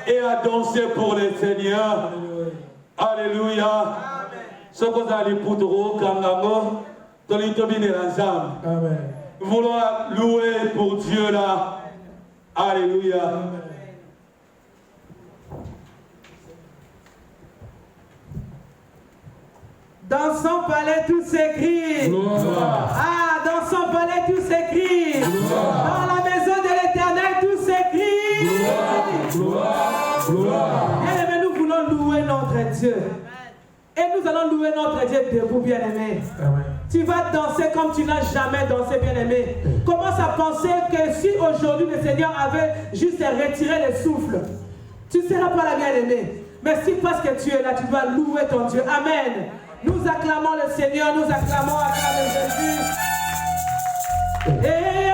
Et à danser pour le Seigneur. Alléluia. Ce que vous allez pour Kangango, Amen. Vouloir louer pour Dieu là. Alléluia. Dans son palais tout s'écrit. Ah, dans son palais tout s'écrit. Dans la maison de l'Éternel tout s'écrit. Bien-aimés, nous voulons louer notre Dieu. Et nous allons louer notre Dieu debout, bien-aimé. Tu vas danser comme tu n'as jamais dansé, bien-aimé. Commence à penser que si aujourd'hui le Seigneur avait juste retiré le souffle, tu ne seras pas là, bien-aimé. Mais si parce que tu es là, tu vas louer ton Dieu. Amen. Nous acclamons le Seigneur, nous acclamons à travers Jésus. Hey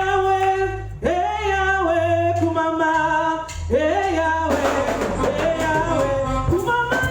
Yahweh, Kumama, hey Yahweh, Kumama,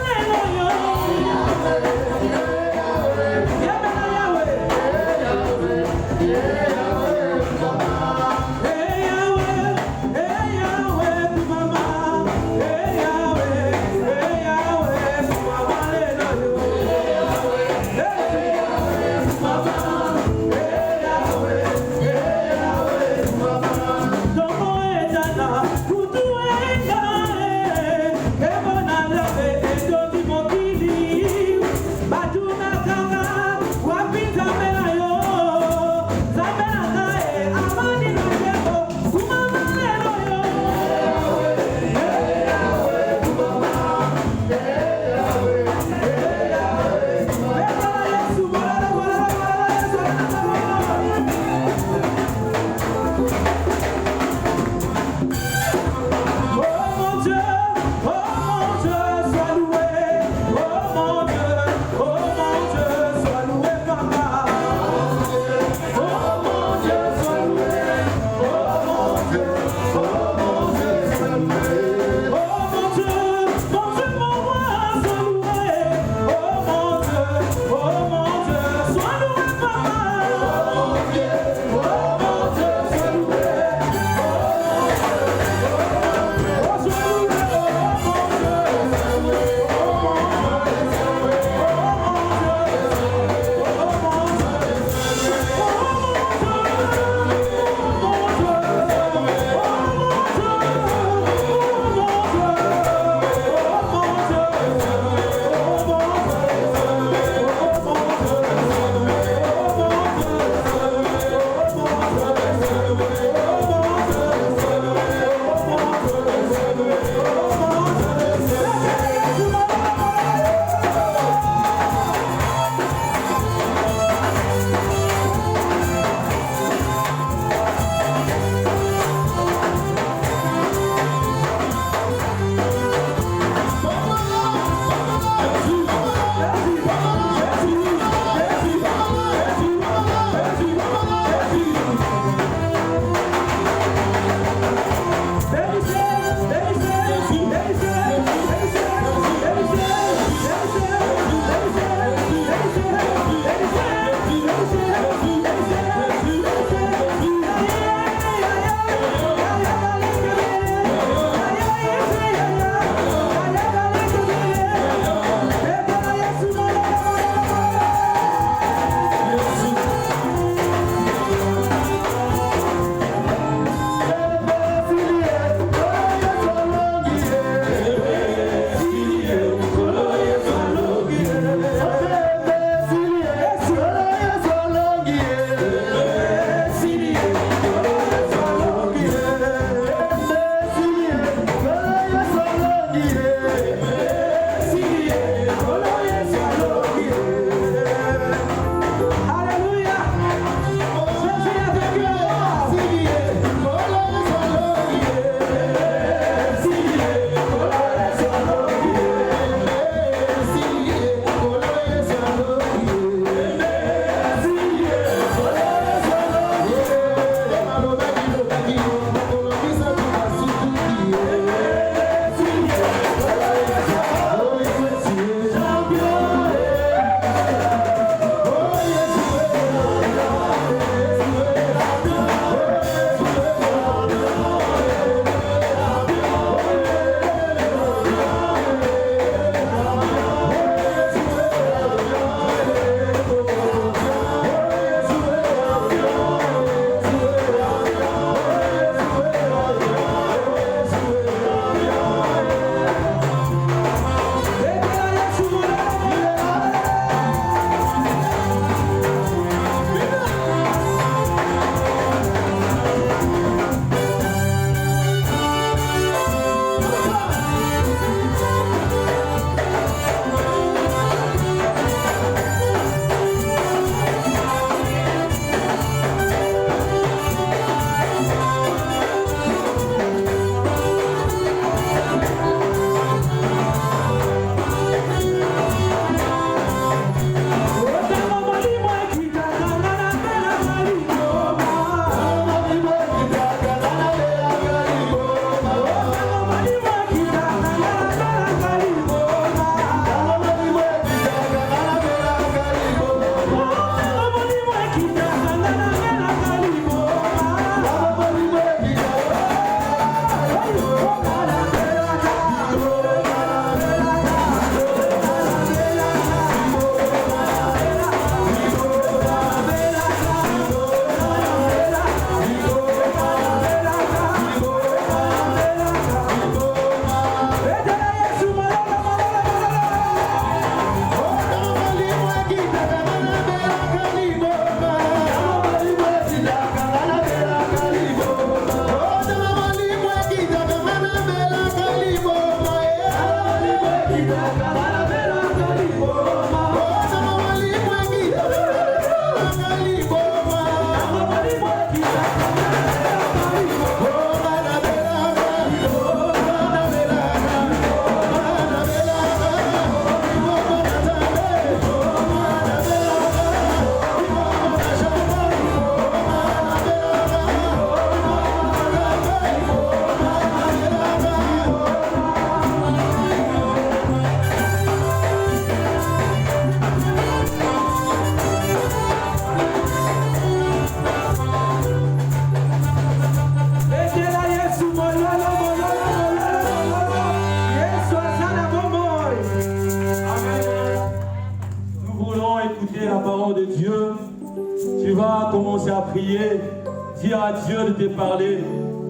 dire à Dieu de te parler.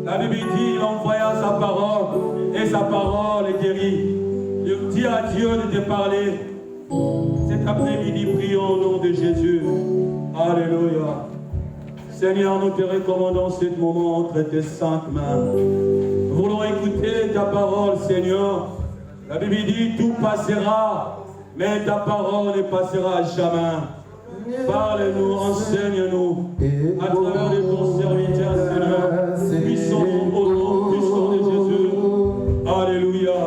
La Bible dit, il envoya sa parole et sa parole est guérie. Dis à Dieu de te parler. Cet après-midi, prions au nom de Jésus. Alléluia. Seigneur, nous te recommandons ce moment entre tes saintes mains. Nous voulons écouter ta parole, Seigneur. La Bible dit, tout passera, mais ta parole ne passera jamais. Parle-nous, enseigne-nous à travers de ton serviteur, Seigneur. Puissons au nom puissant de Jésus. Alléluia.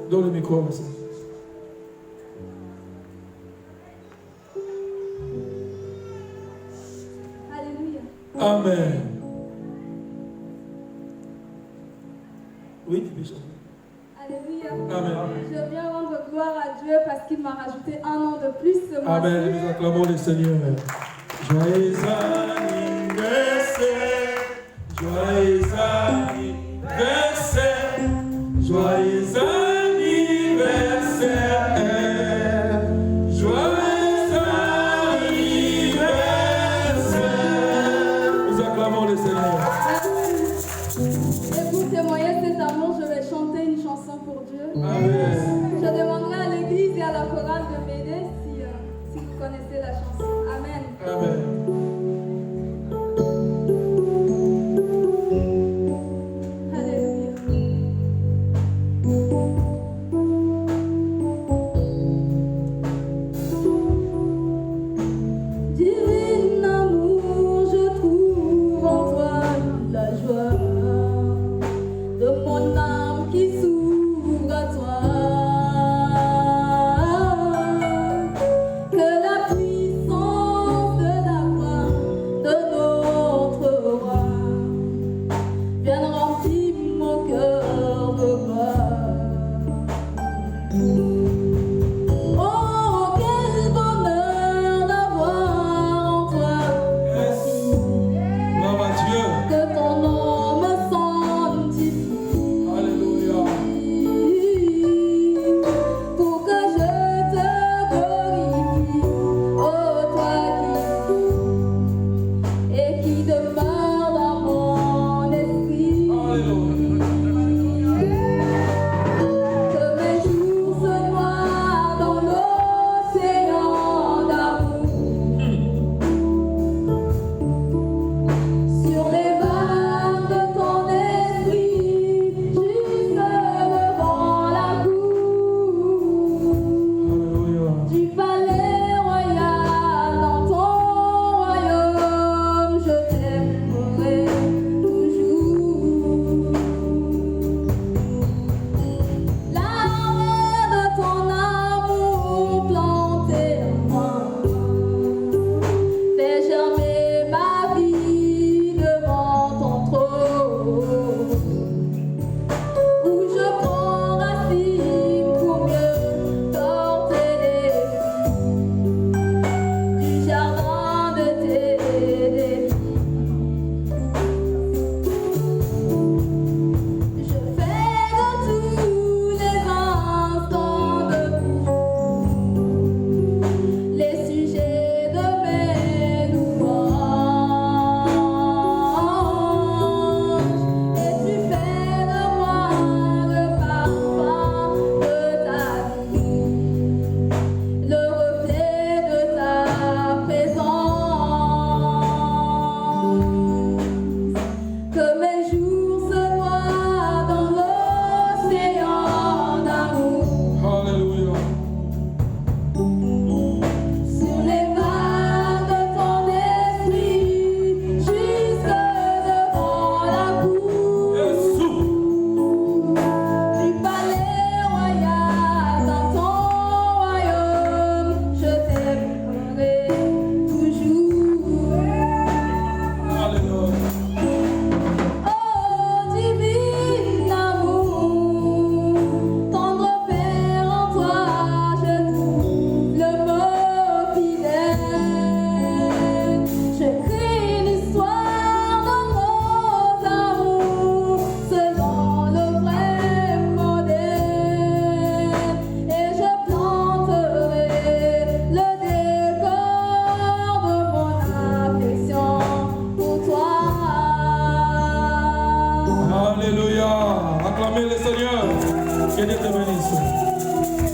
Donne le micro à ça. Alléluia. Amen. Oui, Bishop. Alléluia. Amen. Je viens rendre gloire à Dieu parce qu'il m'a rajouté un an de plus ce mois-ci. Amen. Nous acclamons le Seigneur. Joyeux anniversaire. Joyeux anniversaire. Joyeux anniversaire. Joyeux anniversaire. Nous acclamons le Seigneur. Et pour témoigner cet amour, je vais chanter une chanson pour Dieu. Amen. Je demanderai à l'église et à la chorale de m'aider si vous connaissez la chanson. Amen. Amen. Alléluia.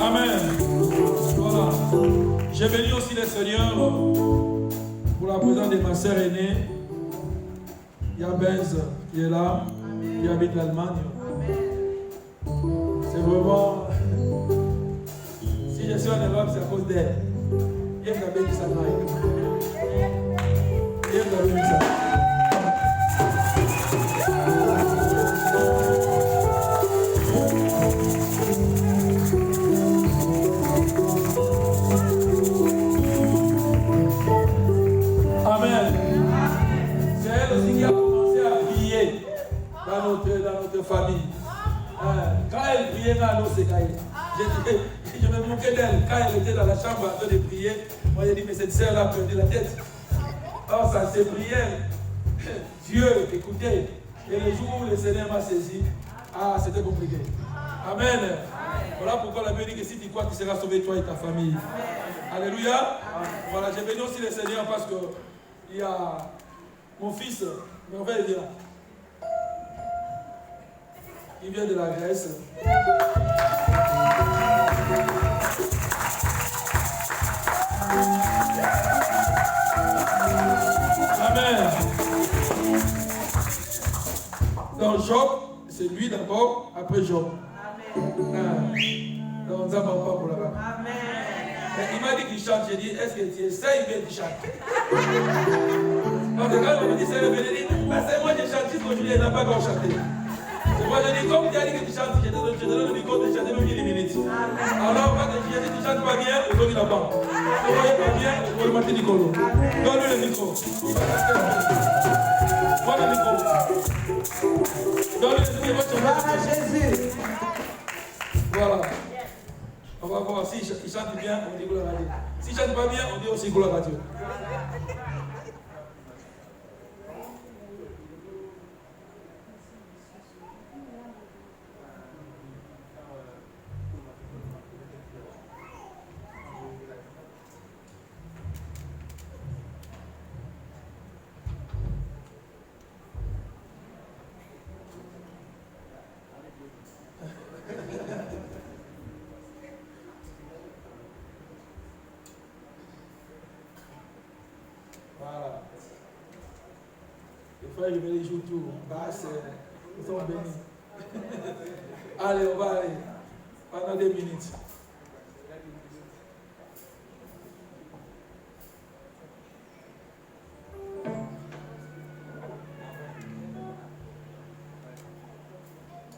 Amen. Voilà. J'ai béni aussi les seigneurs pour la présence de ma sœur aînée. Il y a Benz qui est là, qui habite l'Allemagne. C'est vraiment. Si je suis en Europe, c'est à cause d'elle. Il m'a béni sa main. Il m'a béni sa main. Amen. C'est elle aussi qui a commencé à prier dans notre famille. Quand elle priait, je me moquais d'elle. Quand elle était dans la chambre en train de prier, moi j'ai dit, mais cette sœur-là a perdu la tête. Or, ça s'est prié. Dieu, écoutez. Et le jour où le Seigneur m'a saisi, c'était compliqué. Amen. Voilà pourquoi la Bible dit que si tu crois, tu seras sauvé, toi et ta famille. Alléluia. Voilà, j'ai béni aussi le Seigneur parce que il y a mon fils, Merveille vient. Il vient de la Grèce. Amen. Donc Job, c'est lui d'abord, après Job. Amen. Donc ça va pas pour là-bas. Amen. Il m'a dit qu'il chante, j'ai dit, est-ce que tu essayes bien de chanter? Donc quand il m'a dit, c'est le bénédit, c'est moi qui chante jusqu'aujourd'hui, il n'a pas encore chanté. C'est moi je dis, comme tu as dit que tu chantes, je te donne le micro de chanter même 10 minutes. Alors quand je dis, tu chantes pas bien, le dos il n'a pas. Tu ne voyais pas bien, le dos il Nicolo. Donne-lui le micro. Prends le micro. Donne-lui le micro. Gloire à Jésus. Voilà. On va voir si il chante bien, on dit gloire à Dieu. S'il ne chante pas bien, on dit aussi gloire à Dieu. Voilà. Les frères, je vais les jouer tout. Basse, ils sont bénis. Allez, on va aller. Pendant 2 minutes.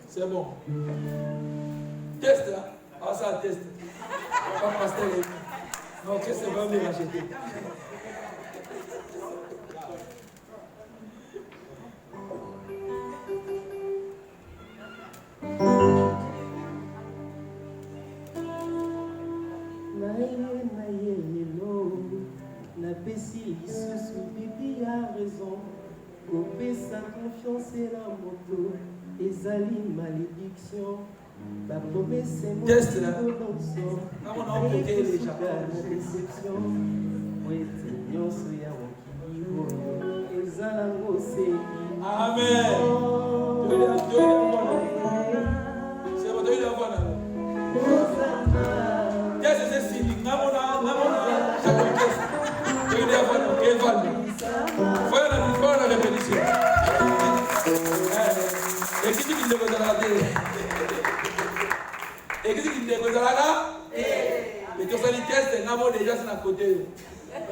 C'est bon. Test, hein? Ah, ça, test. Pas pastel. Non, qu'est-ce que c'est vraiment bien acheté? Napesi lisusu bibi a raison kopesa confiance et la moto ezali malédiction bapromese mokonaokokeeja na déception po ete nyonso ya mokili oyo ezalango seli. Amen.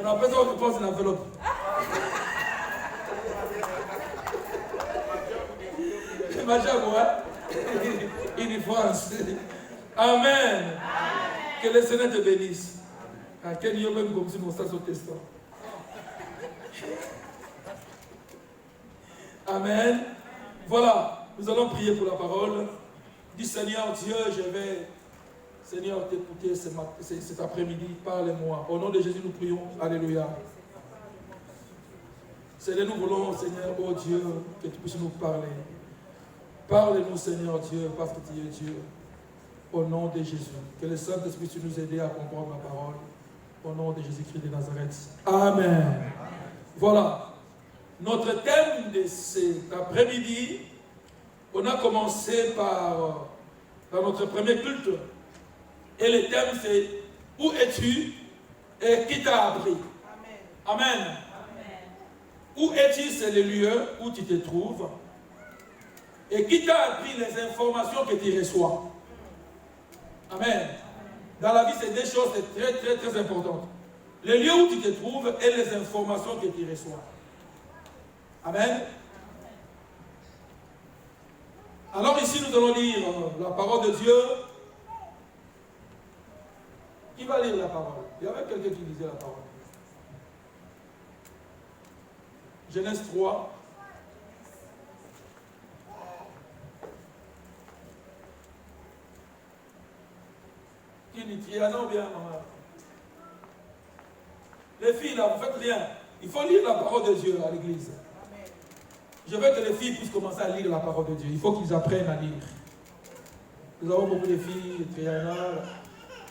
On appelle ça qu'on pense une enveloppe. In France. Amen. Que le Seigneur te bénisse. Quel Dieu même comme si mon stage au testant. Amen. Voilà, nous allons prier pour la parole. Dis Seigneur Dieu, je vais, Seigneur, t'écouter cet après-midi. Parle-moi. Au nom de Jésus, nous prions. Alléluia. Seigneur, nous voulons, Seigneur, oh Dieu, que tu puisses nous parler. Parle-nous, Seigneur Dieu, parce que tu es Dieu. Au nom de Jésus. Que le Saint-Esprit puisse nous aider à comprendre la parole. Au nom de Jésus-Christ de Nazareth. Amen. Voilà. Notre thème de cet Et le thème c'est où es-tu et qui t'a appris. Amen. Amen. Où es-tu, c'est le lieu où tu te trouves. Et qui t'a appris les informations que tu reçois. Amen. Dans la vie, c'est des choses très, très, très importantes. Le lieu où tu te trouves et les informations que tu reçois. Amen. Alors ici, nous allons lire la parole de Dieu. Qui va lire la parole? Il y avait quelqu'un qui lisait la parole. Genèse 3. Qui dit non bien, maman. Les filles, là, vous faites rien. Il faut lire la parole de Dieu à l'église. Je veux que les filles puissent commencer à lire la parole de Dieu. Il faut qu'ils apprennent à lire. Nous avons beaucoup de filles, Triana,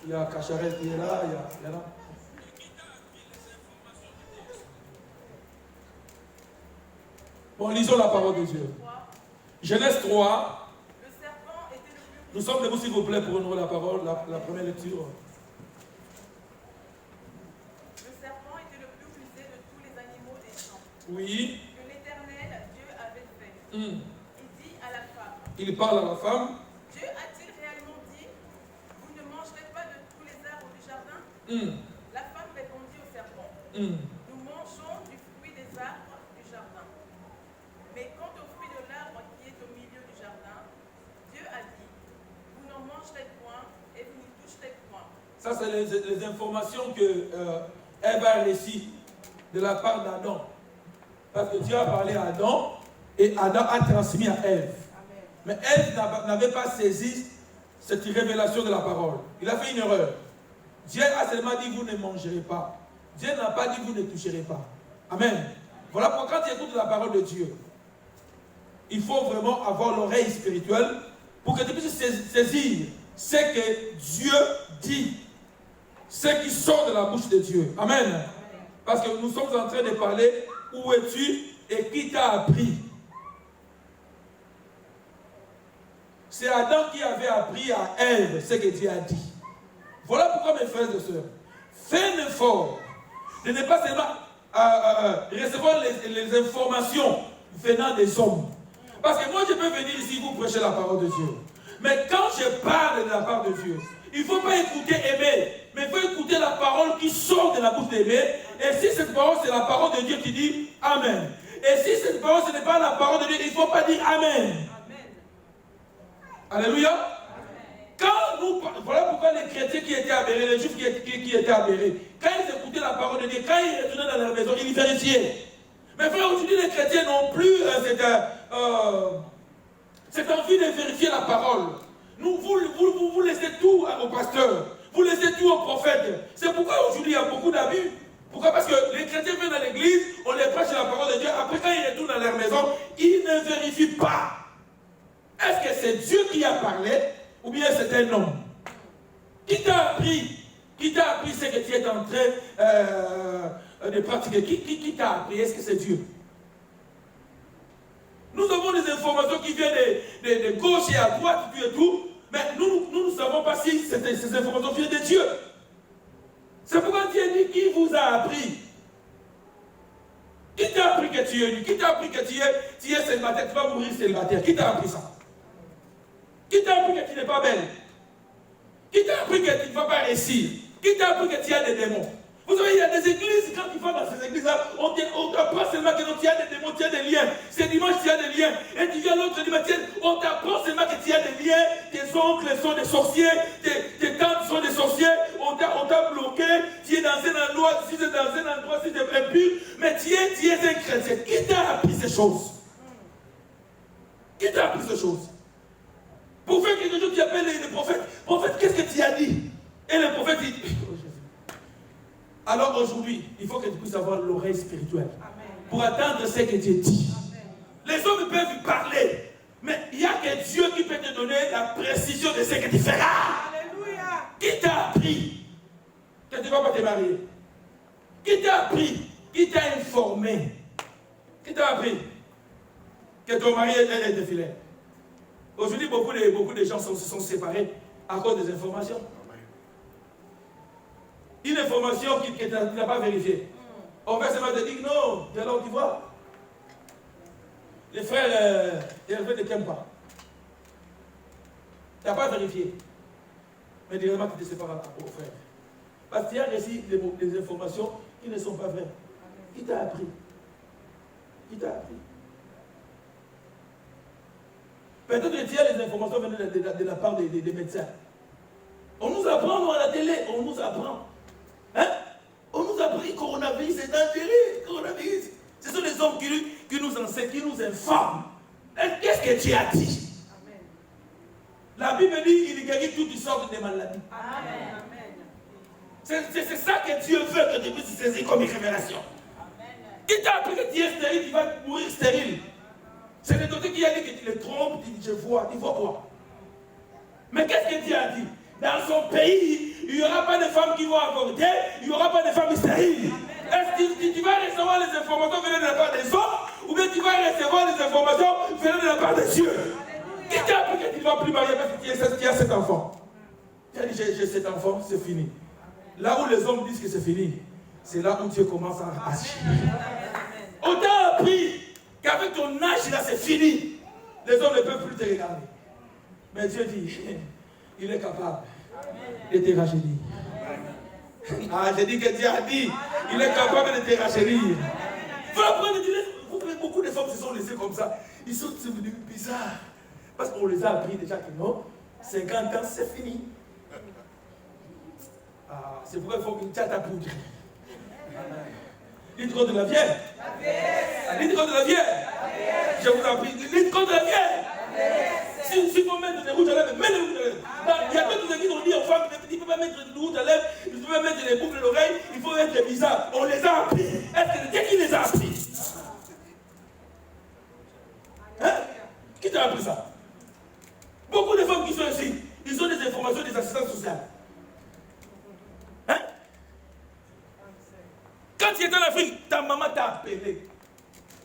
il y a Cacharel qui est là, il y a là. Bon, lisons la parole de Dieu. Genèse 3. Nous sommes debout, s'il vous plaît, pour honorer la parole, la première lecture. Le serpent était le plus rusé de tous les animaux des champs. Oui. Que l'Éternel, Dieu, avait fait. Il dit à la femme. Il parle à la femme. Dieu a-t-il réellement dit, vous ne mangerez pas de tous les arbres du jardin? La femme répondit au serpent. Nous mangeons du fruit des arbres du jardin. Mais quant au fruit de l'arbre qui est au milieu du jardin, Dieu a dit, vous n'en mangerez point et vous n'y toucherez point. Ça, c'est les informations que Ève a reçues de la part d'Adam. Parce que Dieu a parlé à Adam et Adam a transmis à Ève. Mais Ève n'avait pas saisi cette révélation de la parole. Il a fait une erreur. Dieu a seulement dit vous ne mangerez pas. Dieu n'a pas dit vous ne toucherez pas. Amen. Voilà pourquoi quand tu écoutes la parole de Dieu, il faut vraiment avoir l'oreille spirituelle pour que tu puisses saisir ce que Dieu dit, ce qui sort de la bouche de Dieu. Amen. Parce que nous sommes en train de parler où es-tu et qui t'a appris. C'est Adam qui avait appris à Ève ce que Dieu a dit. Voilà pourquoi mes frères et sœurs, faites l'effort de ne pas seulement recevoir les informations venant des hommes. Parce que moi je peux venir ici vous prêcher la parole de Dieu. Mais quand je parle de la part de Dieu, il ne faut pas écouter aimer, mais il faut écouter la parole qui sort de la bouche d'aimer. Et si cette parole c'est la parole de Dieu qui dit Amen. Et si cette parole ce n'est pas la parole de Dieu, il ne faut pas dire Amen. Alléluia. Quand nous, voilà pourquoi les chrétiens qui étaient aberrés, les juifs qui étaient aberrés, quand ils écoutaient la parole de Dieu, quand ils retournaient dans leur maison, ils vérifiaient. Mais frère, aujourd'hui les chrétiens n'ont plus cette envie de vérifier la parole. Vous laissez tout au pasteur, vous laissez tout au prophète. C'est pourquoi aujourd'hui il y a beaucoup d'abus. Pourquoi? Parce que les chrétiens viennent à l'église, on les prêche la parole de Dieu, après quand ils retournent dans leur maison, ils ne vérifient pas. Est-ce que c'est Dieu qui a parlé ou bien c'est un homme? Qui t'a appris? Qui t'a appris ce que tu es en train de pratiquer? Qui t'a appris? Est-ce que c'est Dieu? Nous avons des informations qui viennent de gauche et à droite et tout, mais nous ne savons pas si ces informations viennent de Dieu. C'est pourquoi Dieu dit qui vous a appris. Qui t'a appris que tu es nu? Qui t'a appris que tu es célibataire? Tu vas mourir célibataire. Qui t'a appris ça? Qui t'a appris que tu n'es pas belle? Qui t'a appris que tu ne vas pas réussir? Qui t'a appris que tu as des démons? Vous savez, il y a des églises, quand tu vas dans ces églises-là, on t'apprend seulement que tu as des démons, tu as des liens. C'est dimanche, tu as des liens. Et tu viens l'autre dimanche, on t'apprend seulement que tu as des liens. Tes oncles sont des sorciers, tes tantes sont des sorciers. On t'a bloqué, tu es dans un endroit, si tu es dans un endroit, si tu es impur, mais tu es un chrétien. Qui t'a appris ces choses? Qui t'a appris ces choses? Pour faire quelque chose, tu appelles les prophètes. Prophète, qu'est-ce que tu as dit? Et le prophète dit, oh Jésus. Alors aujourd'hui, il faut que tu puisses avoir l'oreille spirituelle. Amen. Pour attendre ce que Dieu dit. Amen. Les hommes peuvent parler, mais il n'y a que Dieu qui peut te donner la précision de ce que tu feras. Alléluia. Qui t'a appris que tu ne vas pas te marier? Qui t'a appris? Qui t'a informé? Qui t'a appris que ton mari est défilé? Aujourd'hui, beaucoup de gens se sont séparés à cause des informations. une information que tu n'as pas vérifiée. On va seulement te dire non. Et alors tu vois, les frères Hervé ne t'aiment pas. Tu n'as pas vérifié. Mais directement tu te sépares au frère. Parce que tu as reçu des informations qui ne sont pas vraies. Qui t'a appris? Qui t'a appris? Peut-être que tu as les informations venues de la part des médecins. On nous apprend nous, à la télé, on nous apprend. Hein? On nous apprend que le coronavirus est dangereux. Coronavirus. Ce sont les hommes qui nous enseignent, qui nous informent. Qu'est-ce que tu as dit? Amen. La Bible dit qu'il guérit toutes sortes de maladies. Amen. C'est ça que Dieu veut que tu puisses saisir comme une révélation. Qui t'a appris que tu es stérile, tu vas mourir stérile. C'est le docteur qui a dit que tu le trompes, tu dis je vois, tu vois quoi? Mais qu'est-ce que Dieu a dit? Dans son pays, il n'y aura pas de femmes qui vont avorter, il n'y aura pas de femmes stériles. Est-ce que tu vas recevoir les informations venant de la part des hommes, ou bien tu vas recevoir les informations venant de la part de Dieu? Qui t'a appris que tu ne vas plus marier parce que tu as cet enfant? Tu as dit j'ai cet enfant, c'est fini. Là où les hommes disent que c'est fini, c'est là où Dieu commence à agir. On t'a appris qu'avec ton âge là c'est fini. Les hommes ne peuvent plus te regarder. Mais Dieu dit, il est capable de te rajeunir. Ah, j'ai dit que Dieu a dit, il est capable de te rajeunir. Beaucoup de femmes se sont laissées comme ça. Ils sont devenus bizarres. Parce qu'on les a appris déjà que non, 50 ans c'est fini. Ah, c'est pourquoi il faut une tchata poudre. Dites contre la vieille. Dites contre la vieille. Je vous en prie. Dites contre la vieille. Si vous mettez des rouges à lèvres, mettez des rouges à lèvres. Il y a d'autres qui ont dit aux femmes, il ne faut pas mettre des rouges à lèvres, il ne faut pas mettre des boucles d'oreilles, il faut être bizarre. On les a appris. Est-ce que c'est qui les a appris? Hein? Qui t'a appris ça? Beaucoup de femmes qui sont ici, ils ont des informations des assistantes sociales. Hein? Quand tu étais en Afrique, ta maman t'a appelé.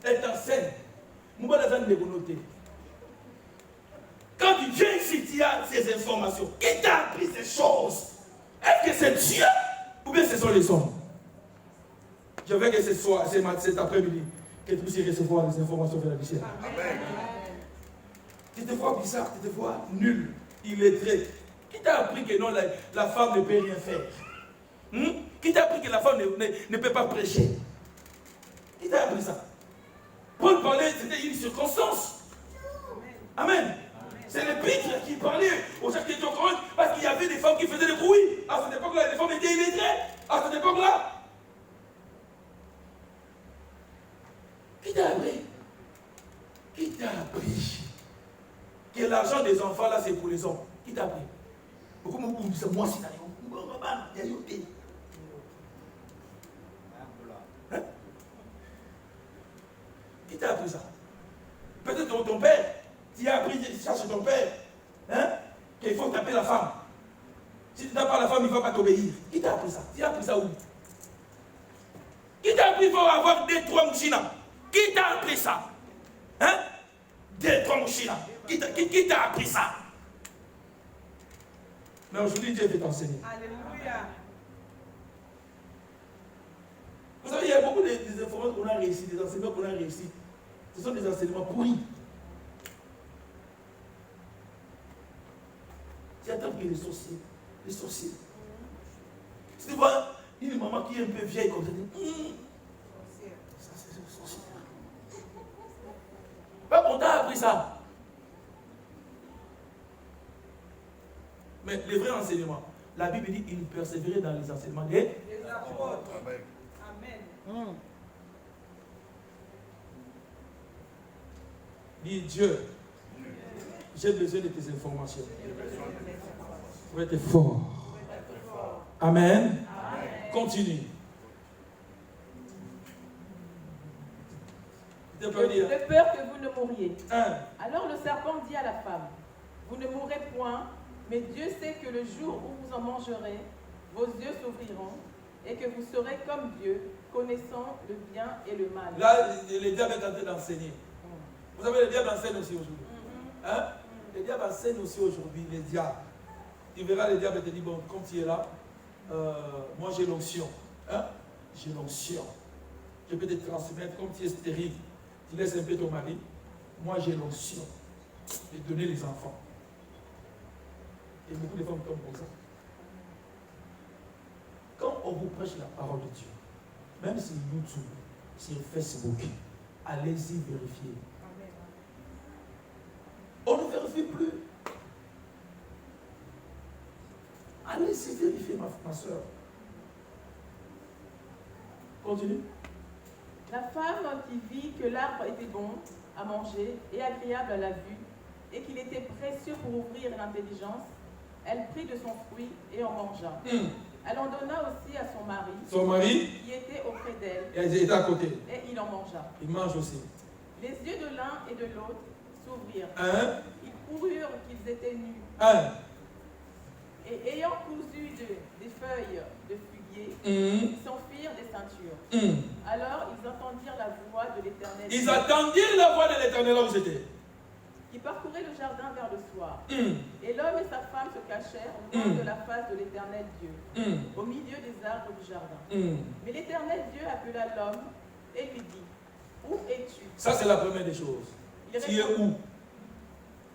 Elle t'enseigne. Quand tu viens ici, tu as ces informations. Qui t'a appris ces choses? Est-ce que c'est Dieu ou bien ce sont les hommes? Je veux que ce soit cet après-midi que tu puisses recevoir les informations de la ciel. Amen. Tu te vois bizarre, tu te vois nul, illettré. Qui t'a appris que non, la femme ne peut rien faire? Qui t'a appris que la femme ne peut pas prêcher? Qui t'a appris ça? Paul parlait, c'était une circonstance. Amen. C'est l'épître qui parlait aux gens qui étaient au Coran parce qu'il y avait des femmes qui faisaient des bruits. À cette époque-là, les femmes étaient illettrées. À cette époque-là. Qui t'a appris? Qui t'a appris que l'argent des enfants là c'est pour les hommes? Qui t'a appris? Pourquoi vous dites moi si hein? Qui t'a appris ça? Peut-être ton père. Tu as appris ça chez ton père. Hein? Qu'il faut taper la femme. Si tu n'as pas la femme, il ne va pas t'obéir. Qui t'a appris ça? Tu as appris ça où? Qui t'a appris qu'il faut avoir 2-3 mouchinas? Qui t'a appris ça? Hein? 2-3 mouchinas. Qui t'a appris ça? Mais aujourd'hui, Dieu veut t'enseigner. Alléluia. Vous savez, il y a beaucoup des informations qu'on a réussi, des enseignements qu'on a réussi. Ce sont des enseignements pourris. Tu attends que les sorciers. Si tu vois une maman qui est un peu vieille comme ça, ça c'est une sorcière. Pas on t'a appris ça. Mais les vrais enseignements, la Bible dit il persévérait dans les enseignements des apôtres. Amen. Dis Dieu, j'ai besoin de tes informations. Pour être fort. Amen. Continue. De peur que vous ne mouriez. Alors le serpent dit à la femme, vous ne mourrez point, mais Dieu sait que le jour où vous en mangerez, vos yeux s'ouvriront et que vous serez comme Dieu, connaissant le bien et le mal. Là, le diable est en train d'enseigner. Vous savez, le diable enseigne aussi aujourd'hui. Hein? Le diable enseigne aussi aujourd'hui, le diable. Tu verras le diable te dit, bon, comme tu es là, moi j'ai l'onction. Hein? J'ai l'onction. Je peux te transmettre comme tu es stérile. Tu laisses un peu ton mari. Moi j'ai l'onction de donner les enfants. Et beaucoup de femmes tombent comme ça. Quand on vous prêche la parole de Dieu, même sur YouTube, sur Facebook, allez-y vérifier. On ne vérifie plus. Allez-y vérifier, ma soeur. Continue. La femme qui vit que l'arbre était bon à manger et agréable à la vue, et qu'il était précieux pour ouvrir l'intelligence, elle prit de son fruit et en mangea. Elle en donna aussi à son mari. Son mari qui était auprès d'elle. Et elle était à côté. Et il en mangea. Il mange aussi. Les yeux de l'un et de l'autre s'ouvrirent. Hein? Ils coururent qu'ils étaient nus. Hein? Et ayant cousu des feuilles de figuier, ils s'enfirent des ceintures. Alors ils entendirent la voix de l'Éternel. Ils attendirent la voix de l'Éternel là où j'étais. Qui parcourait le jardin vers le soir. Et l'homme et sa femme se cachèrent au loin de la face de l'Éternel Dieu, au milieu des arbres du jardin. Mais l'Éternel Dieu appela l'homme et lui dit, où es-tu? Ça c'est la première des choses. Tu es où?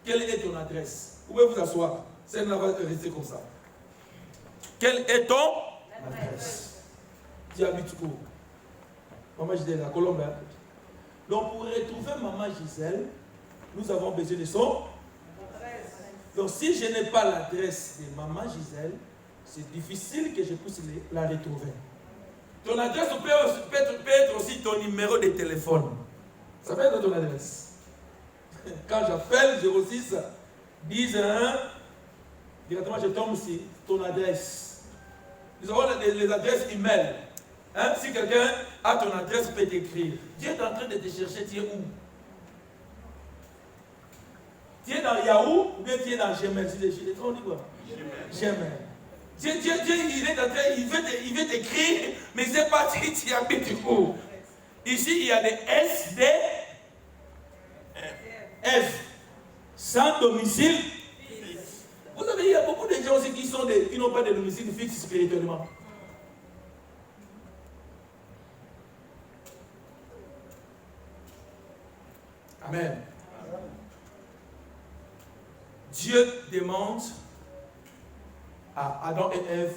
Quelle est ton adresse? Où pouvez vous asseoir? Ça ne va rester comme ça. Quelle est ton adresse? Tu habites où? Maman Gisèle, la Colombe. Donc pour retrouver Maman Gisèle, nous avons besoin de son adresse. Donc si je n'ai pas l'adresse de Maman Gisèle, c'est difficile que je puisse la retrouver. Ton adresse peut être aussi ton numéro de téléphone. Ça peut être ton adresse. Quand j'appelle 06 10 1, directement je tombe sur ton adresse. Nous avons les adresses email. Hein? Si quelqu'un a ton adresse, peut t'écrire. Dieu est en train de te chercher, tu es où? Tu es dans Yahoo ou bien tu es dans Gmail? On dit quoi? Gmail. Dieu, il est en train, il veut t'écrire, mais il ne sait pas si tu habites où. Ici, il y a des SDF, sans domicile. Vous savez, il y a beaucoup de gens aussi qui n'ont pas de domicile fixe spirituellement. Amen. Dieu demande à Adam et Ève,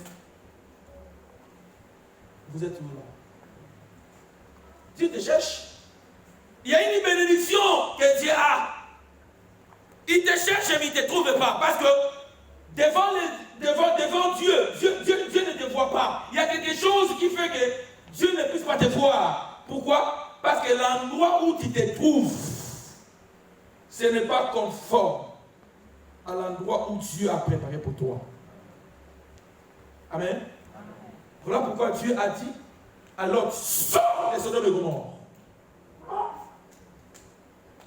vous êtes où là? Dieu te cherche. Il y a une bénédiction que Dieu a. Il te cherche mais il ne te trouve pas. Parce que devant Dieu ne te voit pas. Il y a quelque chose qui fait que Dieu ne puisse pas te voir. Pourquoi? Parce que l'endroit où tu te trouves, ce n'est pas conforme à l'endroit où Dieu a préparé pour toi. Amen. Voilà pourquoi Dieu a dit à Lot, sors des Sodome et Gomorrhe.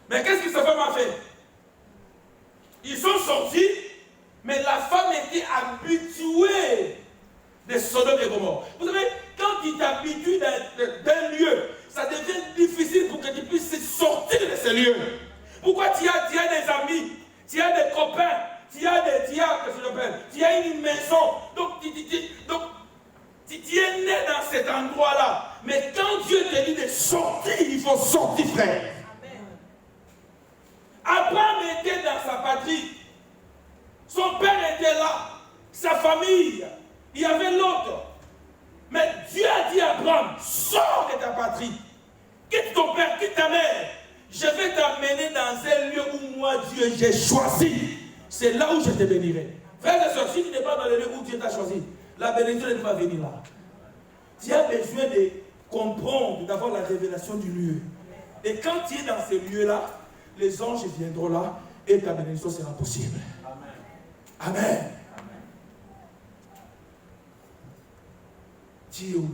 Mais qu'est-ce que sa femme a fait? Ils sont sortis, mais la femme était habituée des Sodome et Gomorrhe. Vous savez, quand tu t'habitues d'un lieu, ça devient difficile pour que tu puisses sortir de ce lieu. Pourquoi tu as des amis, tu as des copains, tu as une maison, donc tu es né dans cet endroit-là. Mais quand Dieu te dit de sortir, il faut sortir, frère. Abraham était dans sa patrie. Son père était là. Sa famille. Il y avait l'autre. Mais Dieu a dit à Abraham, sors de ta patrie. Quitte ton père, quitte ta mère. Je vais t'amener dans un lieu où moi, Dieu, j'ai choisi. C'est là où je te bénirai. Frères et sœurs, si tu n'es pas dans le lieu où Dieu t'a choisi, la bénédiction ne va venir là. Tu as besoin de comprendre, d'avoir la révélation du lieu. Et quand tu es dans ce lieu-là, les anges viendront là et ta bénédiction sera possible. Amen. Amen. Tu es où?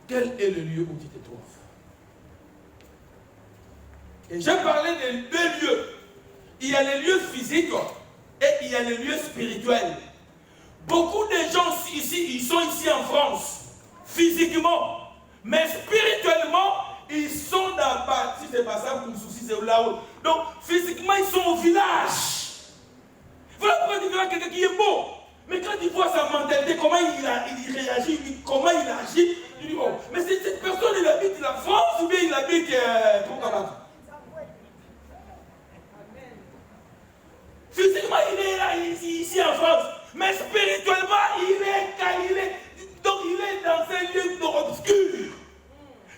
Quel est le lieu où tu te trouves? Et j'ai parlé de deux lieux. Il y a les lieux physiques et il y a les lieux spirituels. Beaucoup de gens ici, ils sont ici en France, physiquement, mais spirituellement, ils sont dans si c'est pas ça, pour souci, c'est là-haut. Donc, physiquement, ils sont au village. Voilà pourquoi tu verras quelqu'un qui est beau. Mais quand il voit sa mentalité, comment il réagit, comment il agit, il dit, oh, mais cette personne, il habite la France ou bien il habite pourquoi? Physiquement, il est là, ici en France. Mais spirituellement, il est dans un lieu obscur.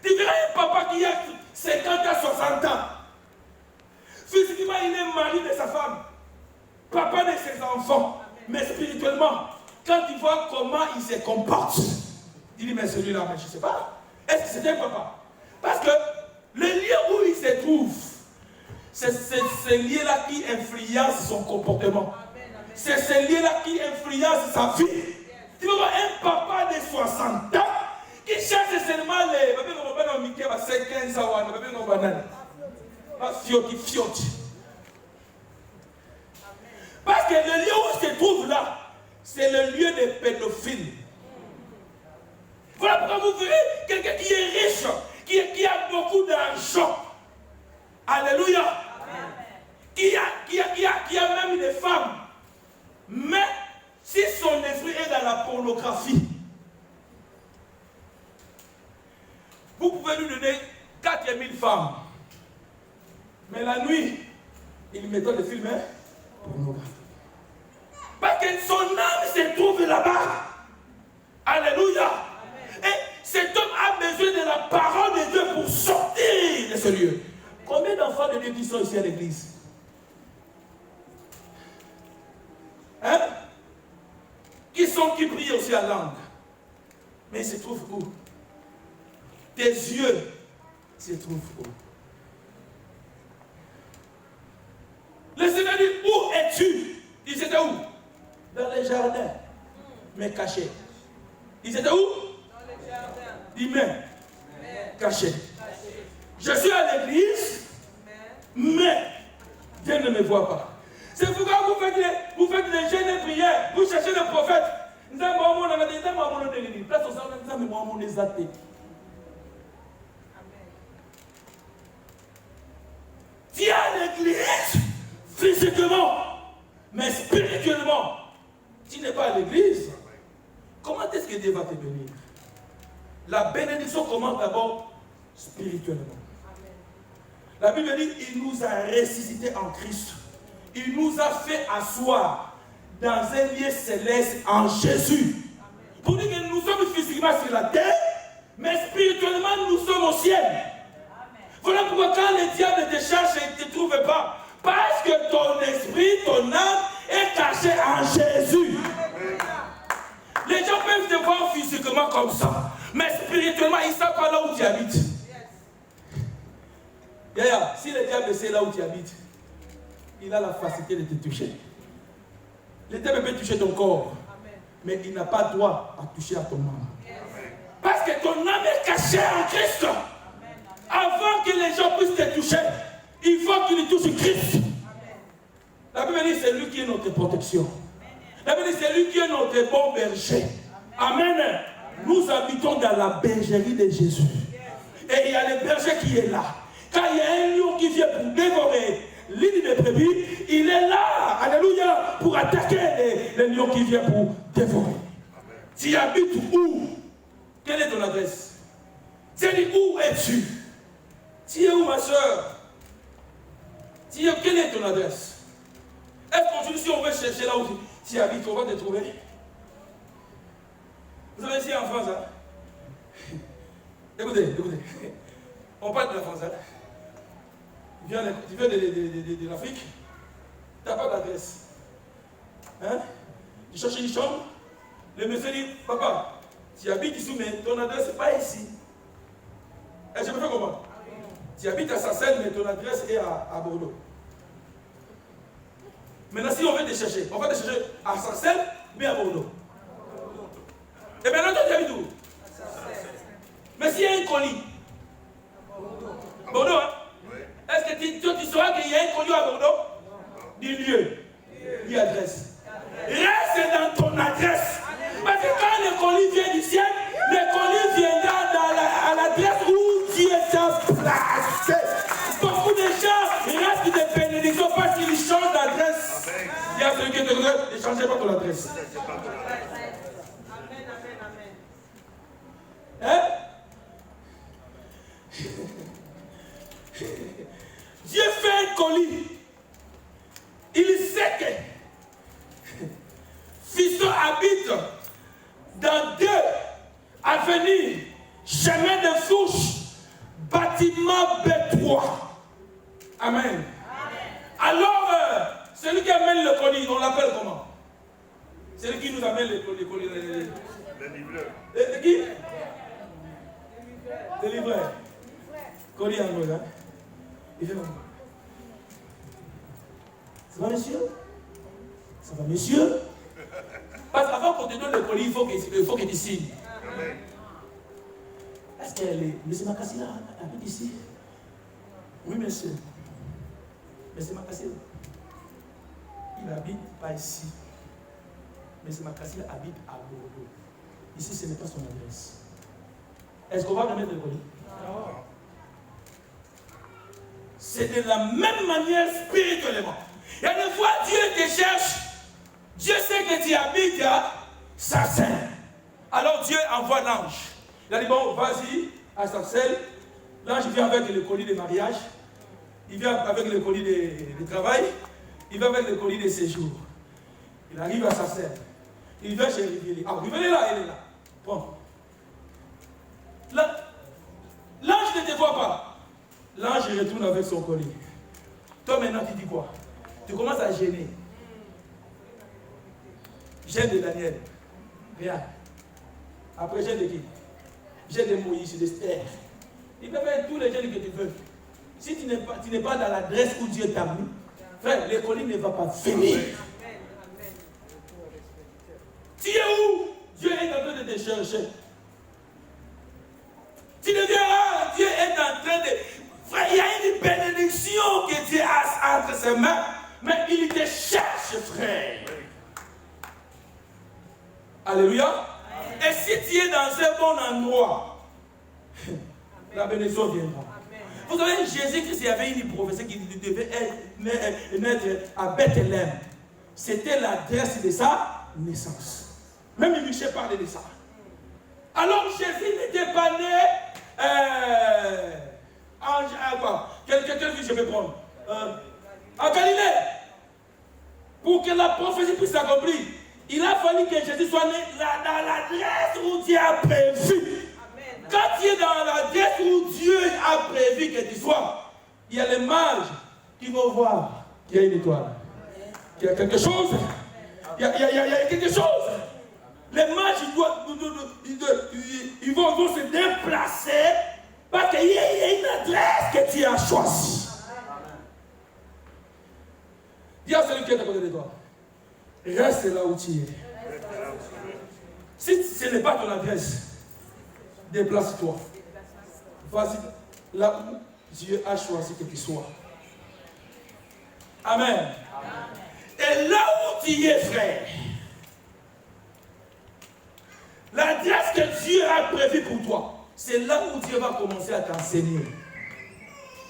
Tu verras un papa qui a 50 à 60 ans. Physiquement, il est mari de sa femme. Papa de ses enfants. Mais spirituellement, quand il voit comment il se comporte, il dit, mais celui-là, je ne sais pas. Est-ce que c'est un papa? Parce que le lieu où il se trouve, c'est ce lieu-là qui influence son comportement. C'est ce lieu-là qui influence sa vie. Tu vas voir un papa de 60 ans qui cherche seulement les... Parce que le lieu où il se trouve là, c'est le lieu des pédophiles. Voilà pourquoi vous verrez quelqu'un qui est riche, qui a beaucoup d'argent. Alléluia. Qui a même des femmes. Mais si son esprit est dans la pornographie, vous pouvez lui donner 4000 femmes. Mais la nuit, il met dans le film pornographique. Parce que son âme se trouve là-bas. Alléluia. Et cet homme a besoin de la parole de Dieu pour sortir de ce lieu. Combien d'enfants de Dieu qui sont ici à l'église? Hein? Qui prient aussi à langue. Mais ils se trouvent où? Tes yeux se trouvent où? Le Seigneur dit, où es-tu? Ils étaient où? Dans les jardins. Mais cachés. Ils étaient où? Dans les jardins. Dis mais cachés. Je suis à l'église, mais Dieu ne me voit pas. C'est pourquoi vous faites des jeûnes et prières, vous cherchez le prophète. Tu es à l'église, physiquement, mais spirituellement, tu n'es pas à l'église. Comment est-ce que Dieu va te bénir? La bénédiction commence d'abord spirituellement. La Bible dit, il nous a ressuscités en Christ. Il nous a fait asseoir dans un lieu céleste en Jésus. Pour dire que nous sommes physiquement sur la terre, mais spirituellement nous sommes au ciel. Voilà pourquoi quand le diable te cherche et ne te trouve pas, parce que ton esprit, ton âme est caché en Jésus. Les gens peuvent te voir physiquement comme ça, mais spirituellement ils ne savent pas là où tu habites. Si le diable sait là où tu habites, il a la facilité de te toucher. Le diable peut toucher ton corps, mais il n'a pas droit à toucher à ton âme. Parce que ton âme est cachée en Christ. Avant que les gens puissent te toucher, il faut qu'ils touchent Christ. La Bible dit c'est lui qui est notre protection. La Bible dit c'est lui qui est notre bon berger. Amen. Nous habitons dans la bergerie de Jésus. Et il y a le berger qui est là. Quand il y a un lion qui vient pour dévorer l'île des brebis, il est là, alléluia, pour attaquer les lions qui viennent pour dévorer. Tu habites où? Quelle est ton adresse? Tu dis où es-tu? Tu es où ma soeur? Quelle est ton adresse? Est-ce qu'aujourd'hui si on veut chercher là où tu habites, on va te trouver? Vous savez ici en France, hein? Écoutez. On parle de la France, hein? Tu viens de l'Afrique, tu n'as pas d'adresse. Hein? Tu cherches une chambre, le monsieur dit, papa, tu habites ici, mais ton adresse n'est pas ici. Et je me fais comment? Tu habites à Sassel, mais ton adresse est à Bordeaux. Maintenant, si on veut te chercher, on va te chercher à Sassel, mais à Bordeaux. Et maintenant, toi, tu habites où? Mais s'il y a un colis, Bordeaux, hein? Est-ce que tu sauras qu'il y a un colis à Bordeaux? Du lieu, du adresse. Reste dans ton adresse. Parce que quand le colis vient du ciel, le colis viendra à l'adresse où Dieu t'a placé. Beaucoup de gens restent des bénédictions parce qu'ils changent d'adresse. Il y a celui qui te regarde, changez pas ton adresse. Amen, amen, amen. Hein? Dieu fait un colis. Il sait que Fiston habite dans 2 avenues, chemin de Fourche, bâtiment B3. Amen. Alors, celui qui amène le colis, on l'appelle comment? Celui qui nous amène le colis. Le livreur. Qui? Le livreur. Colis en gros, hein? Il fait comment? Ça va, monsieur? Ça va, monsieur? Parce qu'avant qu'on te donne le colis, il faut que tu signes. Est-ce qu'elle est... Monsieur Makassi, là, habite ici? Oui, monsieur. Monsieur Makassi, il habite pas ici. Monsieur Makassi habite à Bordeaux. Ici, ce n'est pas son adresse. Est-ce qu'on va remettre le colis? Non. C'est de la même manière spirituellement. Il y a des fois, Dieu te cherche. Dieu sait que tu habites à Sarcelles. Alors Dieu envoie l'ange. Il a dit, bon, vas-y à Sarcelles. L'ange vient avec le colis de mariage. Il vient avec le colis de travail. Il vient avec le colis de séjour. Il arrive à Sarcelles. Il vient chez Rivière. Ah, Rivière là, elle est là. Bon. L'ange ne te voit pas. L'ange retourne avec son colis. Toi maintenant, tu dis quoi? Tu commences à gêner. Gêne de Daniel. Rien. Après, gêne de qui? Gêne de Moïse, d'Esther. Il peut faire tous les gènes que tu veux. Si tu n'es pas dans l'adresse où Dieu t'a mis, frère, le colis ne va pas venir. Tu es où? Dieu est en train de te chercher. Tu ne verras, Dieu est en train de... Frère, il y a une bénédiction que Dieu a entre ses mains, mais il te cherche, frère. Alléluia. Et si tu es dans un bon endroit, la bénédiction viendra. Vous savez, Jésus-Christ, il y avait une prophétie qui devait naître à Bethléem. C'était l'adresse de sa naissance. Même Michel parlait de ça. Alors Jésus n'était pas né quelle ville je vais prendre en Galilée. Pour que la prophétie puisse s'accomplir, il a fallu que Jésus soit né dans l'adresse où Dieu a prévu. Quand tu es dans l'adresse où Dieu a prévu que tu sois, il y a les mages qui vont voir qu'il y a une étoile. Il y a quelque chose. Il y a quelque chose. Les mages, ils vont se déplacer parce qu'il y a une adresse que tu as choisie. Dis à celui qui est à côté de toi, reste là où tu es. Si ce n'est pas ton adresse, déplace-toi. Vas-y là où Dieu a choisi que tu sois. Amen. Et là où tu es, frère, l'adresse que Dieu a prévue pour toi, c'est là où Dieu va commencer à t'enseigner.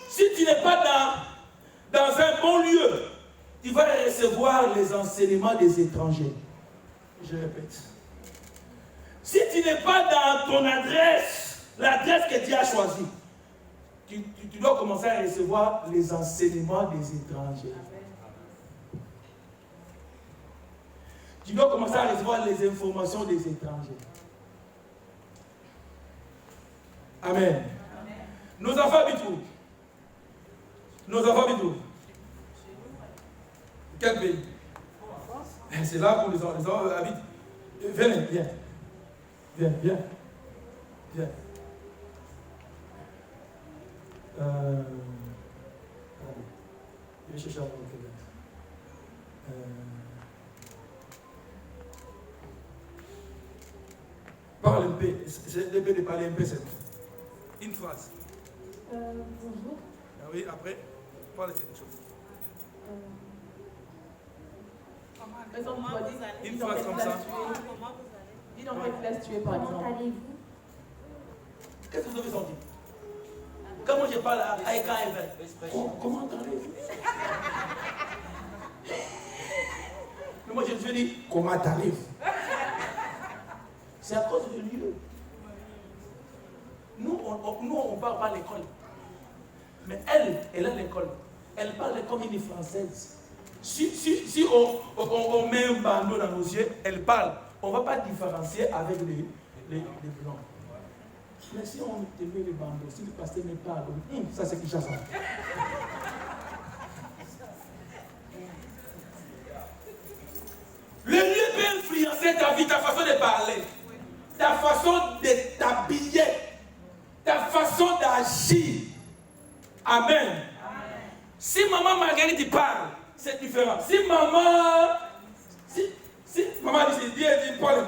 Si tu n'es pas dans un bon lieu, tu vas recevoir les enseignements des étrangers. Je répète. Si tu n'es pas dans ton adresse, l'adresse que Dieu a choisie, tu dois commencer à recevoir les enseignements des étrangers. Tu dois commencer à recevoir les informations des étrangers. Amen. Nos enfants habitent où? Nos enfants habitent où? Quel pays? C'est là où les enfants habitent. Venez, viens. Viens. Je vais chercher un peu. Parle un peu. C'est le peu de parler un peu, c'est une phrase. Bonjour. Ah oui, après, parle quelque chose. Une phrase comme ça. Dis dans quelle classe tu es, par exemple. Comment allez-vous? Qu'est-ce que vous avez senti? Comment je parle avec un comment allez-vous? Mais moi, je lui dis, comment t'arrives? C'est à cause de Dieu. Nous, on ne parle pas à l'école. Mais elle a l'école. Elle parle comme une Française. Si on met un bandeau dans nos yeux, elle parle. On ne va pas différencier avec les blancs. Mais si on te met les bandeaux, si le pasteur me parle, ça c'est qui chasse. Le lieu peut influencer ta vie, ta façon de parler, ta façon de t'habiller, ta façon d'agir. Amen. Si maman Marguerite parle, c'est différent. Si maman dit, Paul.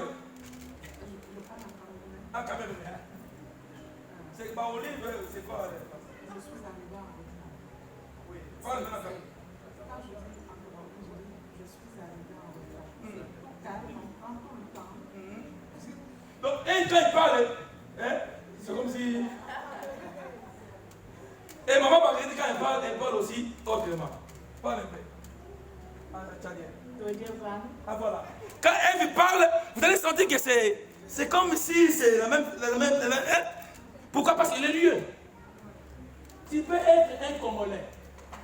Ah, quand même. C'est pas Olive, c'est quoi? Je suis arrivé en retard. Oui. Parle maintenant. Quand je dis je suis arrivé en retard. Car on prend tout le temps. Donc, quand il parle, c'est comme si. Et maman Marguerite, quand elle parle aussi autrement. Parle un peu. Ah, voilà. Quand elle vous parle, vous allez sentir que c'est comme si c'est la même pourquoi? Parce que le lieu. Tu peux être un Congolais.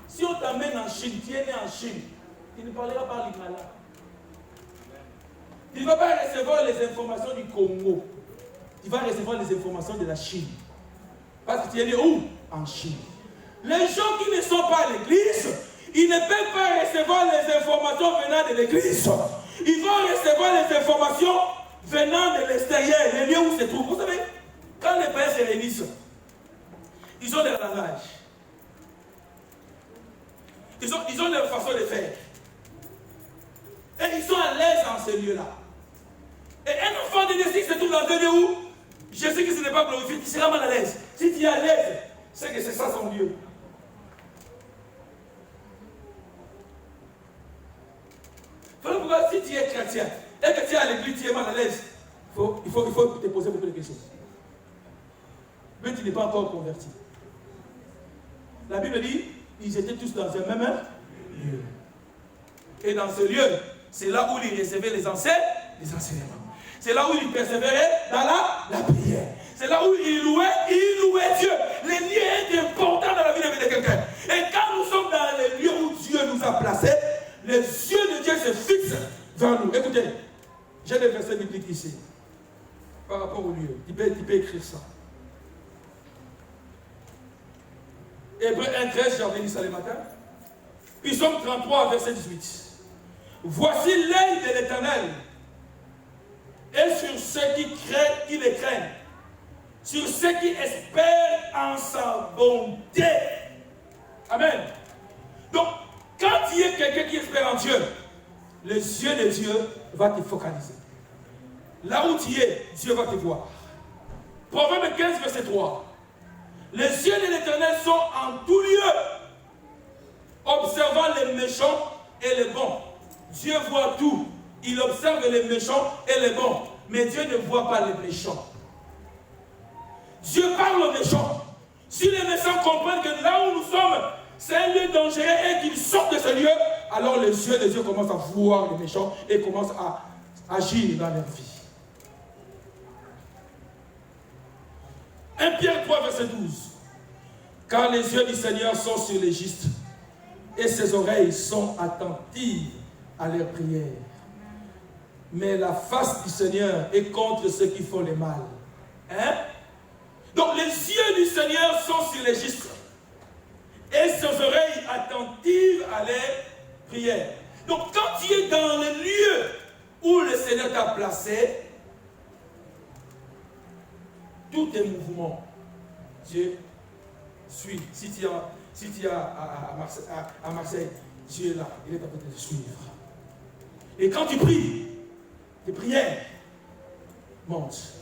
Si on t'amène en Chine, tu es né en Chine, tu ne parleras pas lingala. Tu ne vas pas recevoir les informations du Congo. Tu vas recevoir les informations de la Chine. Parce que tu es né où? En Chine. Les gens qui ne sont pas à l'église, ils ne peuvent pas recevoir les informations venant de l'église. Ils vont recevoir les informations venant de l'extérieur, les lieux où se trouvent. Vous savez, quand les pères se réunissent, ils ont leur langage. Ils ont leur façon de faire. Et ils sont à l'aise dans ces lieux-là. Et un enfant de Dieu qui se trouve dans un lieu où Jésus-Christ n'est pas glorifié, tu seras mal à l'aise. Si tu es à l'aise, c'est que c'est ça son lieu. Voilà pourquoi si tu es chrétien et que tu es à l'église, tu es mal à l'aise, il faut te poser beaucoup de questions. Mais tu n'es pas encore converti. La Bible dit, ils étaient tous dans un même lieu. Et dans ce lieu, c'est là où ils recevaient les enseignements. C'est là où ils persévéraient dans la prière. C'est là où ils louaient Dieu. Les lieux est important dans la vie de quelqu'un. Et quand nous sommes dans les lieux où Dieu nous a placés, les yeux de Dieu se fixent vers nous. Écoutez, j'ai des versets bibliques ici. Par rapport au lieu. Tu peux écrire ça. Hébreux 1:13, j'ai envie ça le matin. Psaume 33, verset 18. Voici l'œil de l'Éternel et sur ceux qui les craignent, sur ceux qui espèrent en sa bonté. Amen. Donc, quand tu es quelqu'un qui espère en Dieu, les yeux de Dieu vont te focaliser. Là où tu es, Dieu va te voir. Proverbe 15, verset 3. Les yeux de l'Éternel sont en tout lieu, observant les méchants et les bons. Dieu voit tout. Il observe les méchants et les bons. Mais Dieu ne voit pas les méchants. Dieu parle aux méchants. Si les méchants comprennent que là où nous sommes, c'est un lieu dangereux et qu'ils sortent de ce lieu, alors les yeux de Dieu commencent à voir les méchants et commencent à agir dans leur vie. 1 Pierre 3, verset 12. Car les yeux du Seigneur sont sur les justes et ses oreilles sont attentives à leurs prières. Mais la face du Seigneur est contre ceux qui font le mal. Hein? Donc les yeux du Seigneur sont sur les justes et ses oreilles attentives à leurs prières. Donc quand tu es dans le lieu où le Seigneur t'a placé, tous tes mouvements, Dieu suit. Si tu es à Marseille, Dieu est là, il est à côté de suivre. Et quand tu pries, tes prières montent.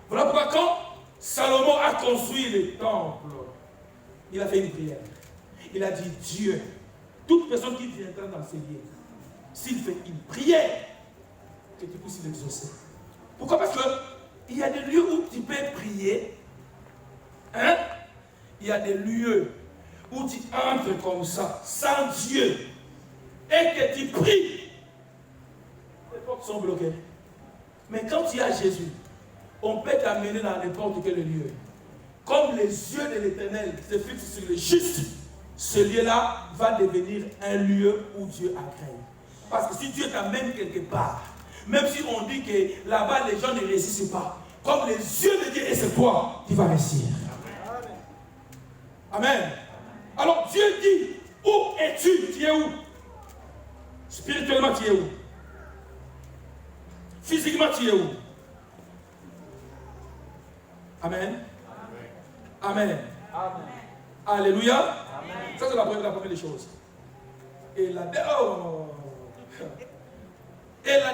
Voilà pourquoi quand Salomon a construit le temple, il a fait une prière. Il a dit, Dieu, toute personne qui viendra dans ces lieux, s'il fait une prière, que tu puisses l'exaucer. Pourquoi? Parce qu'il y a des lieux où tu peux prier. Hein? Il y a des lieux où tu entres comme ça, sans Dieu, et que tu pries. sont bloqués. Mais quand tu as Jésus, on peut t'amener dans n'importe quel lieu. Comme les yeux de l'Éternel se fixent sur le juste, ce lieu-là va devenir un lieu où Dieu agrée. Parce que si Dieu t'amène quelque part, même si on dit que là-bas les gens ne réussissent pas, comme les yeux de Dieu et c'est toi, tu vas réussir. Amen. Alors Dieu dit, où es-tu? Tu es où? Spirituellement, tu es où? Physiquement, tu es où? Amen. Amen. Amen. Alléluia. Amen. Ça, c'est la première des choses. Et la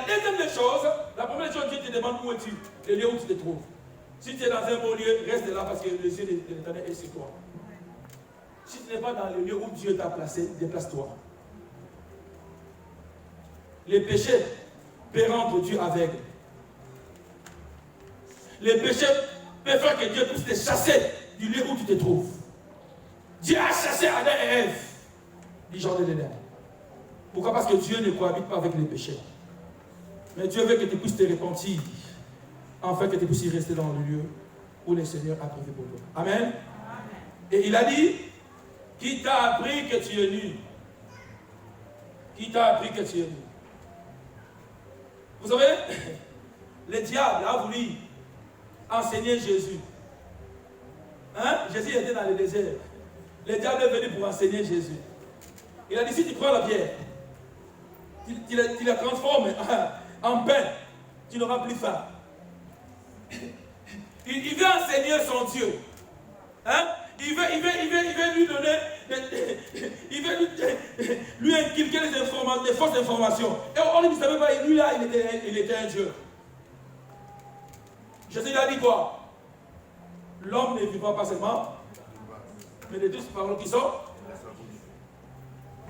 deuxième des choses, la première chose, Dieu te demande où es-tu, le lieu où tu te trouves. Si tu es dans un bon lieu, reste là parce que le ciel de l'Éternel est sur toi. Si tu n'es pas dans le lieu où Dieu t'a placé, déplace-toi. Les péchés peuvent rendre Dieu aveugle. Les péchés peuvent faire que Dieu puisse te chasser du lieu où tu te trouves. Dieu a chassé Adam et Ève du jardin d'Éden. Pourquoi? Parce que Dieu ne cohabite pas avec les péchés. Mais Dieu veut que tu puisses te repentir, afin que tu puisses y rester dans le lieu où le Seigneur a prévu pour toi. Amen. Amen. Et il a dit, qui t'a appris que tu es nu? Qui t'a appris que tu es nu? Vous savez, le diable a voulu enseigner Jésus. Hein? Jésus était dans le désert. Le diable est venu pour enseigner Jésus. Il a dit, si tu prends la pierre, tu la transformes en pain, tu n'auras plus faim. Il veut enseigner son Dieu. Hein? Il veut lui donner, il veut lui inculquer des fausses informations. Et on ne savait pas, lui là, il était un Dieu. Jésus il a dit quoi? L'homme ne vivra pas seulement, mais de tous ces paroles qui sont.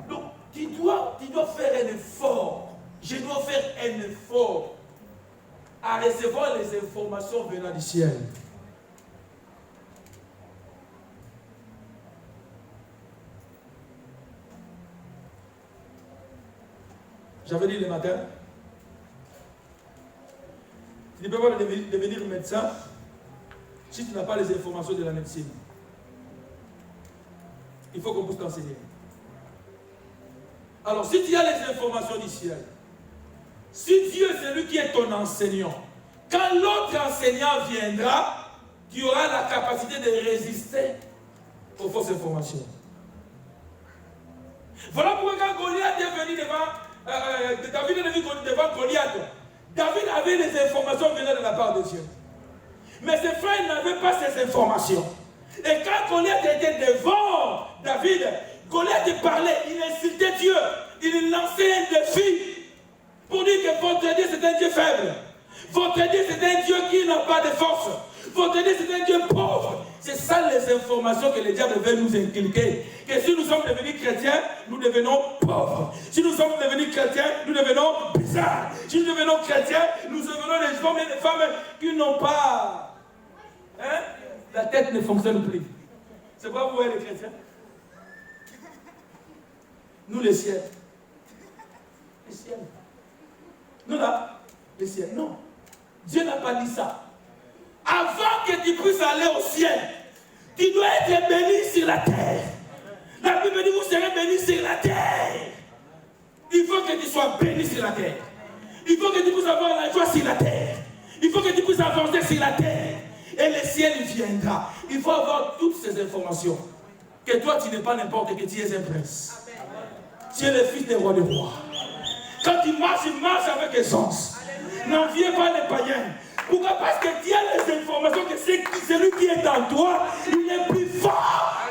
Donc, tu dois faire un effort. Je dois faire un effort à recevoir les informations venant du ciel. J'avais dit le matin, tu ne peux pas devenir médecin si tu n'as pas les informations de la médecine. Il faut qu'on puisse t'enseigner. Alors, si tu as les informations du ciel, si Dieu c'est lui qui est ton enseignant, quand l'autre enseignant viendra, tu auras la capacité de résister aux fausses informations. Voilà pourquoi quand Goliath est venu David est venu devant Goliath, David avait les informations venant de la part de Dieu. Mais ses frères n'avaient pas ces informations. Et quand Goliath était devant David, Goliath parlait, il insultait Dieu, il lançait un défi pour dire que votre Dieu c'est un Dieu faible. Votre Dieu c'est un Dieu qui n'a pas de force. Votre Dieu c'est un Dieu pauvre. C'est ça les informations que le diable veut nous inculquer. Que si nous sommes devenus chrétiens, nous devenons pauvres. Si nous sommes devenus chrétiens, nous devenons bizarres. Si nous devenons chrétiens, nous devenons des hommes et des femmes qui n'ont pas. Hein? La tête ne fonctionne plus. C'est pas vous, les chrétiens. Nous, les ciels. Les ciels. Nous, là, les ciels. Non. Dieu n'a pas dit ça. Avant que tu puisses aller au ciel, tu dois être béni sur la terre. La Bible dit, vous serez bénis sur la terre. Il faut que tu sois béni sur la terre. Il faut que tu puisses avoir la joie sur la terre. Il faut que tu puisses avancer sur la terre. Et le ciel viendra. Il faut avoir toutes ces informations. Que toi, tu n'es pas n'importe qui, tu es un prince. Tu es le fils des rois des rois. Quand tu marches avec aisance. N'enviez pas les païens. Pourquoi? Parce que tu as les informations que celui qui est en toi, il est plus fort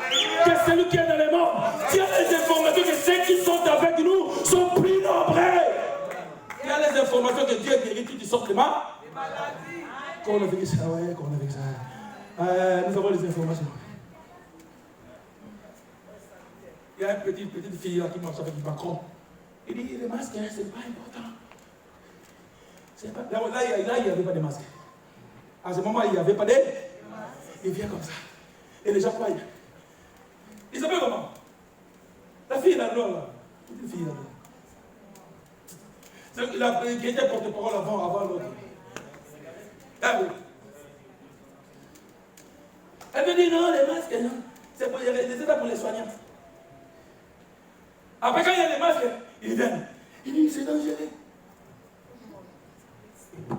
que celui qui est dans le monde. Tu as les informations que ceux qui sont avec nous sont plus nombreux. Tu as les informations que Dieu guérit tout simplement. Qu'on a vécu ça, ouais, qu'on a vécu ça. Nous avons les informations. Il y a une petite fille là qui marche avec Macron. Il dit, le masque, hein, c'est pas important. Là, il n'y avait pas de masque. À ce moment, il n'y avait pas de masque. Il vient comme ça. Et les gens croient. Il s'appelle comment? La fille là, là. Petite fille là. C'est Il a été porte-parole avant l'autre. Ah oui. Elle me dit non, les masques, non. C'est pour les soignants. Après, quand il y a les masques, ils viennent. Ils disent c'est dangereux.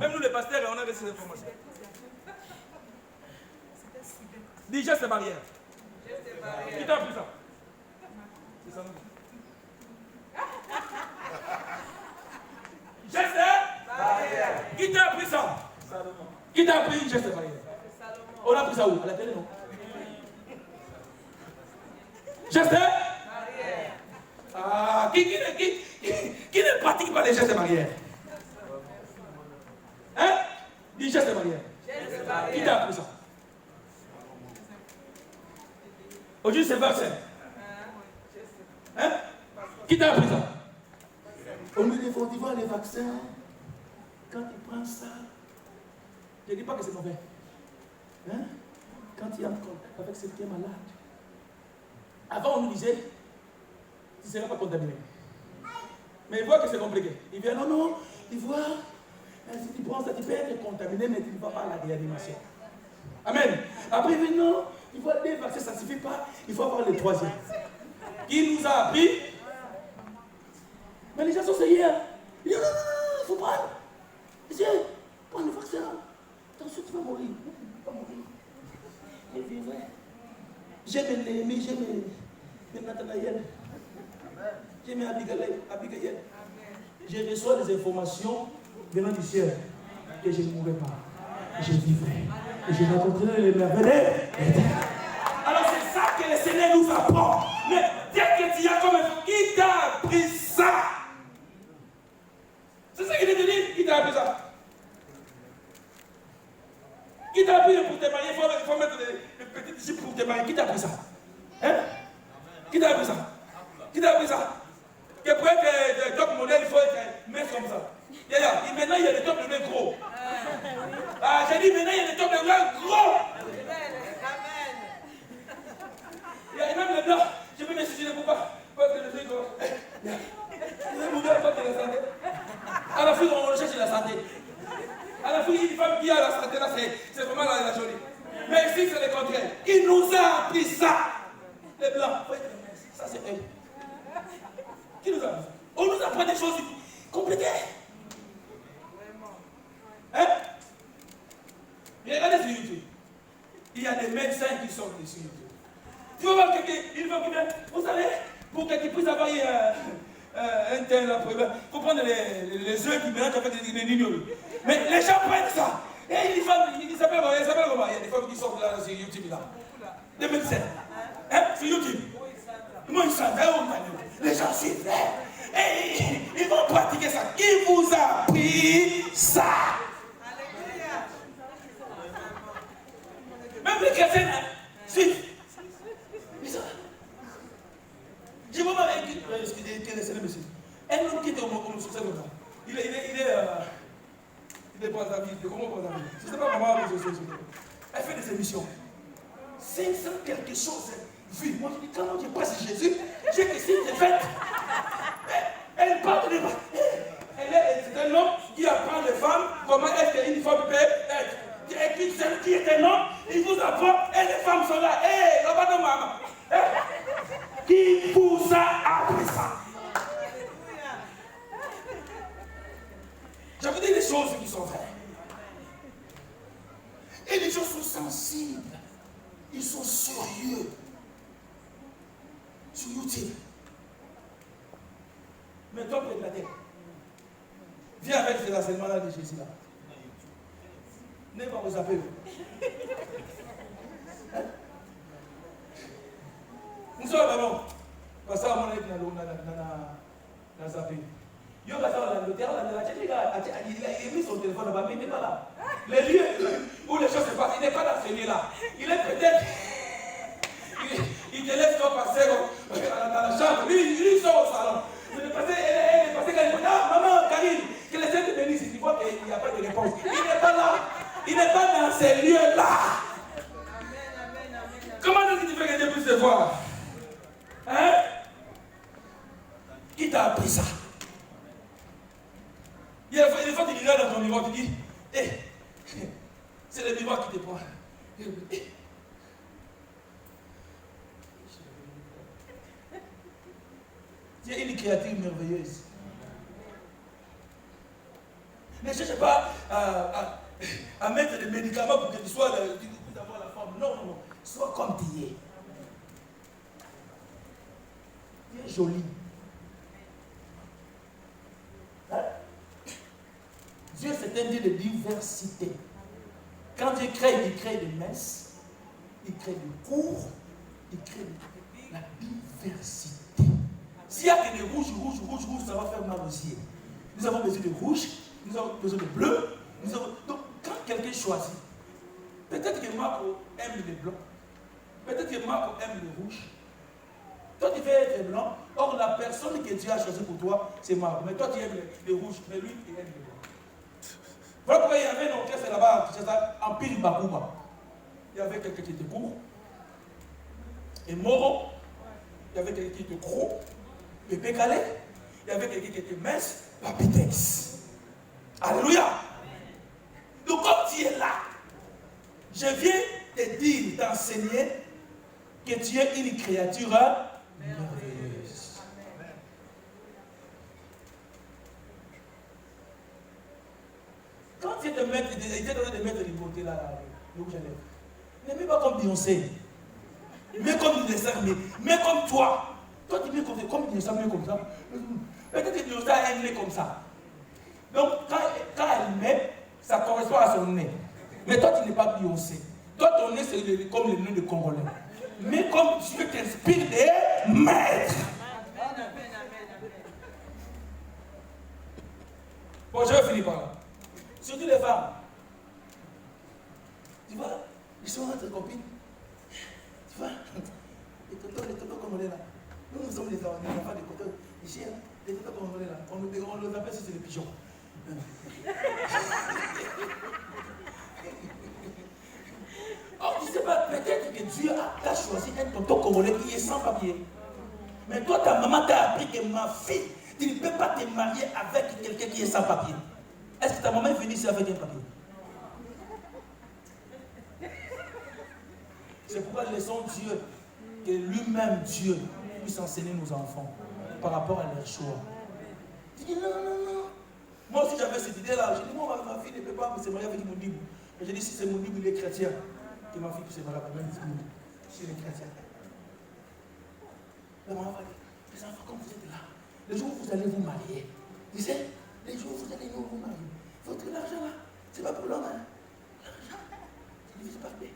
Même nous, les pasteurs, on avait ces informations. Dis geste barrière. Qui t'a appris ça? C'est ça. Geste barrière. Qui t'a appris ça? Qui t'a appris geste barrière? On a appris ça où? À la télé, non? Geste barrière. Ah, qui ne pratique pas les gestes barrières? Hein? Dis geste barrière. Qui t'a appris ça? Aujourd'hui, c'est vaccin. Hein? Qui t'a appris ça? On nous dit, il faut les vaccins. Quand tu prends ça, je ne dis pas que c'est mauvais. Hein? Quand il y a un contact avec celui qui est malade. Avant, on nous disait, tu ne seras pas contaminé. Mais il voit que c'est compliqué. Il vient, non, il voit, si tu prends ça, tu peux être contaminé, mais tu ne vas pas à la réanimation. Amen. Après, il dit, non, il faut des vaccins, ça ne suffit pas, il faut avoir le troisième. Qui nous a appris? Mais les gens sont sérieux. Ils disent, non, il faut prendre. Il dit, prends le vaccin. Attention, tu vas mourir. Tu vas mourir. Je vivrai. J'aime Néhémie, j'aime Nathanaël. J'aime Abigail. Je reçois des informations venant du ciel. Et je ne mourrai pas. Je vivrai. Et je rencontrerai les merveilles. Alors c'est ça que le Seigneur nous apprend. Mais dès que tu as comme un qui t'a appris ça? C'est ça qu'il te dit. Qui t'a appris ça? Qui t'a appris pour te marier? Il faut mettre des petits disciples pour te marier. Qui t'a appris ça? Hein? Qui t'a appris ça? Qui t'a appris ça? Que pour être top modèle, il faut être mettre comme ça. Maintenant, il y a des top de mains gros. Ah, j'ai dit maintenant, il y a des top de mains gros. Il y a même le blanc. Je peux me suicider pour pas. Parce que je suis gros. À la fin, on cherche la santé. À la fin, une femme qui a la santé, là, c'est vraiment la jolie. Mais ici, c'est le contraire. Il nous a appris ça. Les blancs. Ça, c'est eux. Qui nous a appris ça? On nous apprend des choses compliquées. Hein? Mais regardez sur YouTube. Il y a des médecins qui sortent sur YouTube. Tu vas voir quelqu'un, il va venir. Vous savez, pour que tu puisses avoir un tel problème, il faut prendre les œufs qui mélangent avec les lignes. Mais les gens prennent ça. Et il s'appelle comment? Il y a des femmes qui sortent là sur YouTube là. Des médecins. Hein? Sur YouTube. Moi, ils sont les gens suivent. Et ils vont pratiquer ça. Qui vous a appris ça? Même les chrétiens suivent. Je vois mal monsieur. Un homme qui était homosexuel, il est pas d'avis. Comment pas d'avis? Je ne sais pas comment elle fait des émissions. 500 quelque chose. Vu, moi je dis, quand je passe Jésus, j'ai que signe de fête. Elle parle de. C'est un homme qui apprend les femmes comment est-ce qu'une femme peut être. Et puis celui qui est un homme, il vous apprend et les femmes sont là. Hé, là-bas de maman. Qui vous a appris ça? Je vous dis des choses qui sont vraies. Et les gens sont sensibles. Ils sont sérieux. Sur YouTube. Mais toi, tu es éclaté. Viens avec cet enseignement-là de Jésus là. N'est pas vous appeler. Nous sommes d'abord. Parce que mon équipe n'a zappé. Il a mis son téléphone là-bas, mais il n'est pas là. Les lieux où les choses se passent, il n'est pas dans ce lieu-là. Il est peut-être. Il te laisse toi passer dans la chambre. Il sort au salon. Elle est passée quand il dit, ah, maman, Karine, que les saints te bénissent. Tu vois qu'il n'y a pas de réponse. Il n'est pas là. Il n'est pas dans ces lieux-là. Comment est-ce que tu fais que Dieu puisse te voir? Hein? Qui t'a appris ça? miroir, tu dis, hé, c'est le miroir qui te prend. Tu es une créature merveilleuse. Ne cherche pas à mettre des médicaments pour que tu sois avoir la forme. Non, non, non. Sois comme tu es. Tu es jolie. Hein? Dieu, c'est un Dieu de diversité. Quand Dieu crée, il crée des messes, il crée des cours, il crée la diversité. S'il y a que des rouges, ça va faire mal aussi. Nous avons besoin de rouge, nous avons besoin de bleu. Donc, quand quelqu'un choisit, peut-être que Marco aime les blancs, peut-être que Marco aime le rouge. Toi, tu veux être blanc, or la personne que Dieu a choisi pour toi, c'est Marco. Mais toi, tu aimes les rouges, mais lui, il aime les blancs. Voilà pourquoi il y avait un orchestre là-bas, c'est ça, Empire Bakuba. Il y avait quelqu'un qui était court, et Moro, il y avait quelqu'un qui était gros, Pépé Calais, il y avait quelqu'un qui était mince, Papitex. Alléluia. Donc comme tu es là, je viens te dire, t'enseigner que tu es une créature merveilleuse. Quand tu es de mettre, il t'est donné de mettre les beautés là, le rouge à lèvres. Ne mets pas comme Beyoncé, mais comme une dessin, mais comme toi. Toi, tu mets comme Beyoncé, mais comme ça. Peut-être que Beyoncé a un nez comme ça. Donc, quand elle met, ça correspond à son nez. Mais toi, tu n'es pas Beyoncé. Toi, ton nez, c'est comme le nez de Congolais. Mais comme Dieu t'inspire des maîtres. Bon, je vais finir par là. Surtout les femmes. Tu vois, ils sont entre copines. Tu vois, les tontons congolais là. Nous sommes les enfants des tontons. Ici, les tontons congolais là. On les appelle si c'est les pigeons. Or, tu ne sais pas, peut-être que Dieu a choisi un tonton congolais qui est sans papier. Mais toi, ta maman t'a appris que ma fille, tu ne peux pas te marier avec quelqu'un qui est sans papier. Est-ce que ta maman est venue ici avec un papier? C'est pourquoi laissons Dieu, que lui-même Dieu puisse enseigner nos enfants par rapport à leur choix. Tu dis non, non, non. Moi aussi j'avais cette idée-là. J'ai dit, moi ma fille ne peut pas se marier avec mon Dibou. Mais j'ai dit, si c'est mon Dibou, il est chrétien, que ma fille puisse se marier avec mon Dibou. Si il est chrétien. La maman va dire, les enfants, comme vous êtes là, le jour où vous allez vous marier, tu sais, les jours où vous allez vous marier, votre argent là, c'est pas pour l'homme, hein. L'argent, c'est divisé par deux.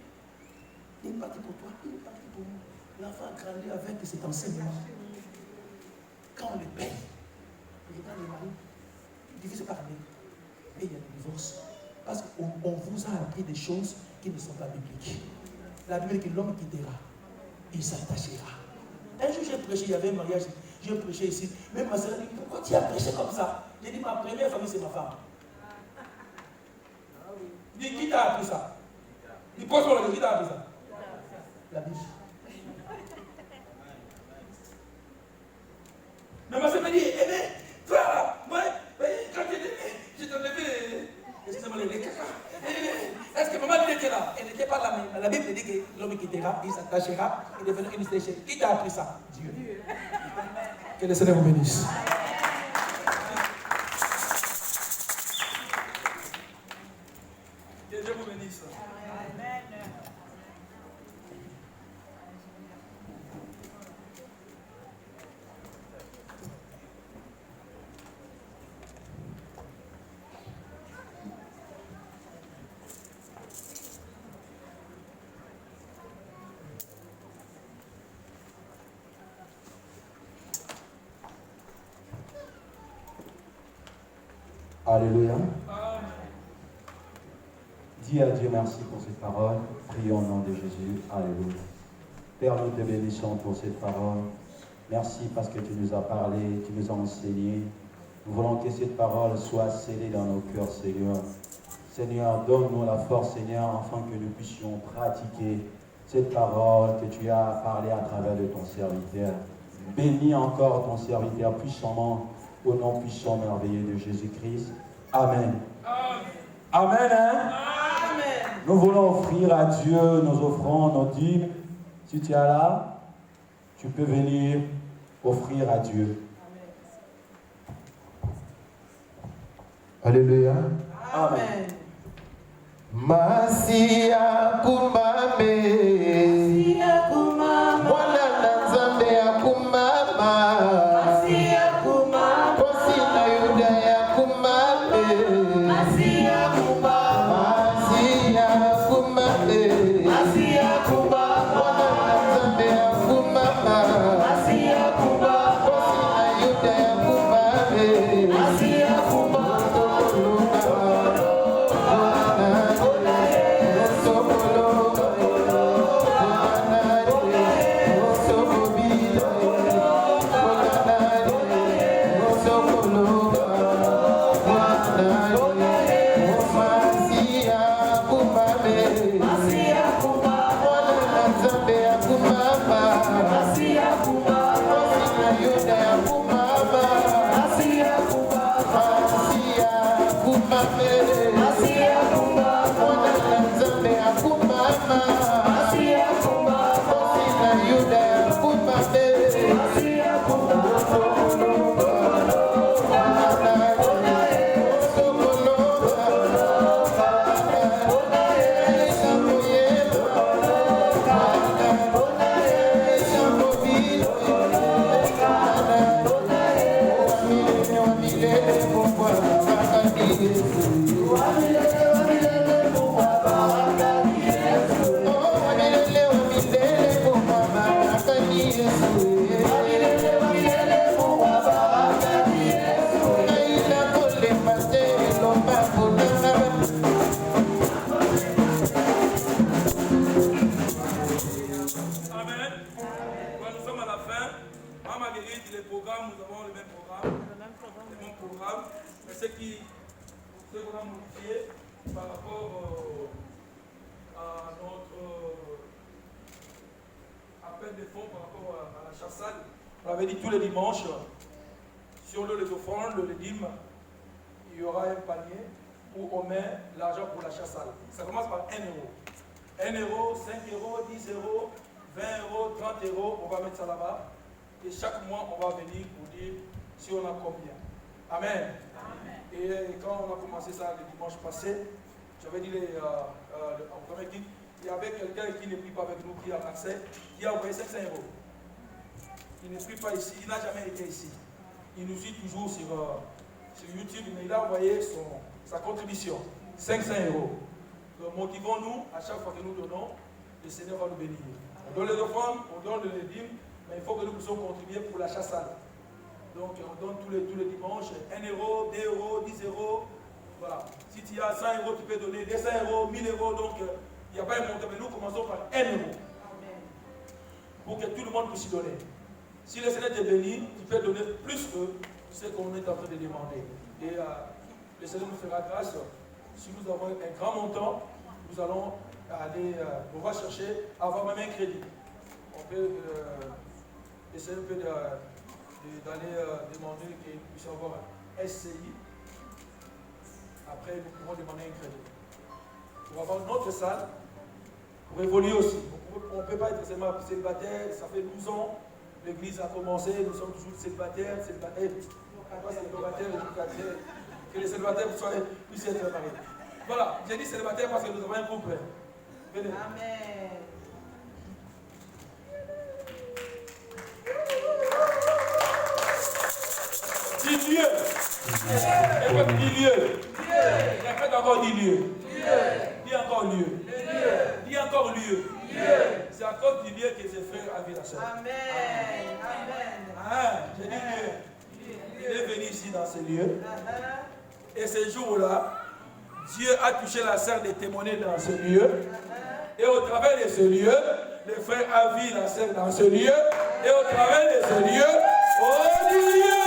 Il est parti pour toi, il est parti pour nous. L'enfant a grandi avec cet enseignement. Quand on le paye, et quand le mari, divisé par deux, et il y a le divorce. Parce qu'on vous a appris des choses qui ne sont pas bibliques. La Bible dit que l'homme quittera, il s'attachera. Un jour j'ai prêché, il y avait un mariage, j'ai prêché ici. Même ma soeur a dit, pourquoi tu as prêché comme ça? J'ai dit, ma première famille c'est ma femme. Il dit, qui t'a appris ça? Il pose moi le qui t'a appris ça? La Bible. Mais ma soeur m'a dit, eh bien, toi, moi, quand j'ai enlevé les caca. Est-ce que maman était là? Elle n'était pas là, mais la Bible dit que l'homme quittera, il s'attachera, il deviendra une station. Qui t'a appris ça? Dieu. Que le Seigneur vous bénisse. Que Dieu vous bénisse. Amen. Alléluia. Dis à Dieu merci pour cette parole. Prions au nom de Jésus. Alléluia. Père, nous te bénissons pour cette parole. Merci parce que tu nous as parlé, tu nous as enseigné. Nous voulons que cette parole soit scellée dans nos cœurs, Seigneur. Seigneur, donne-nous la force, Seigneur, afin que nous puissions pratiquer cette parole que tu as parlé à travers de ton serviteur. Bénis encore ton serviteur puissamment au nom puissant merveilleux de Jésus-Christ. Amen. Amen. Amen, hein? Amen. Nous voulons offrir à Dieu nos offrandes, nos dîmes. Si tu es là, tu peux venir offrir à Dieu. Alléluia. Amen. Masia kumame. Masia kumama. Mwana na Nzambe ya kumama. Masia kumama. Kosi na Yuda ya kumame. Masia kumama. Masia kumame. Masia kumama. Mwana na Nzambe ya kumama. Masia kumama. Kosi na Yuda ya kumame. Masia kumama. On avait dit tous les dimanches, sur les offrandes, le dîme, il y aura un panier où on met l'argent pour la chassale. Ça commence par 1 euro. 1 euro, 5 euros, 10 euros, 20 euros, 30 euros, on va mettre ça là-bas. Et chaque mois, on va venir pour dire si on a combien. Amen. Amen. Et quand on a commencé ça le dimanche passé, j'avais dit en première équipe, il y avait quelqu'un qui ne prie pas avec nous, qui a accès, qui a envoyé 500 euros. Il ne prie pas ici, il n'a jamais été ici. Il nous suit toujours sur YouTube, mais il a envoyé sa contribution, 500 euros. Donc motivons-nous, à chaque fois que nous donnons, le Seigneur va nous bénir. On donne les offrandes, on donne les dîmes, mais il faut que nous puissions contribuer pour la chassade. Donc on donne tous les dimanches 1 euro, 2 euros, 10 euros. Voilà. Si tu as 100 euros, tu peux donner 200 euros, 1000 euros. Donc il n'y a pas un montant, mais nous commençons par 1 euro. Pour que tout le monde puisse y donner. Si le Seigneur te bénit, tu peux donner plus que ce qu'on est en train de demander. Et le Seigneur nous fera grâce. Si nous avons un grand montant, nous allons aller, on va chercher à avoir même un crédit. On peut, le Seigneur peut d'aller demander qu'il puisse avoir un SCI. Après, nous pouvons demander un crédit. Pour avoir notre salle, pour évoluer aussi. On ne peut pas être seulement célibataire, ça fait 12 ans. L'église a commencé, nous sommes toujours célibataires, que les célibataires puissent être mariés. Voilà, j'ai dit célibataire parce que nous avons un couple. Venez. Amen. Dis Dieu. Dis Dieu. Répète encore, dis Dieu. Dis encore lieu. Dis encore lieu. C'est à cause du lieu que ses frères a vu la soeur. Amen. Amen. Ah, j'ai dit Dieu. Il est venu ici dans ce lieu. Et ce jour-là, Dieu a touché la sœur de témoigner dans ce lieu. Et au travers de ce lieu, les frères a vu la sœur dans ce lieu. Et au travers de ce lieu, oh Dieu!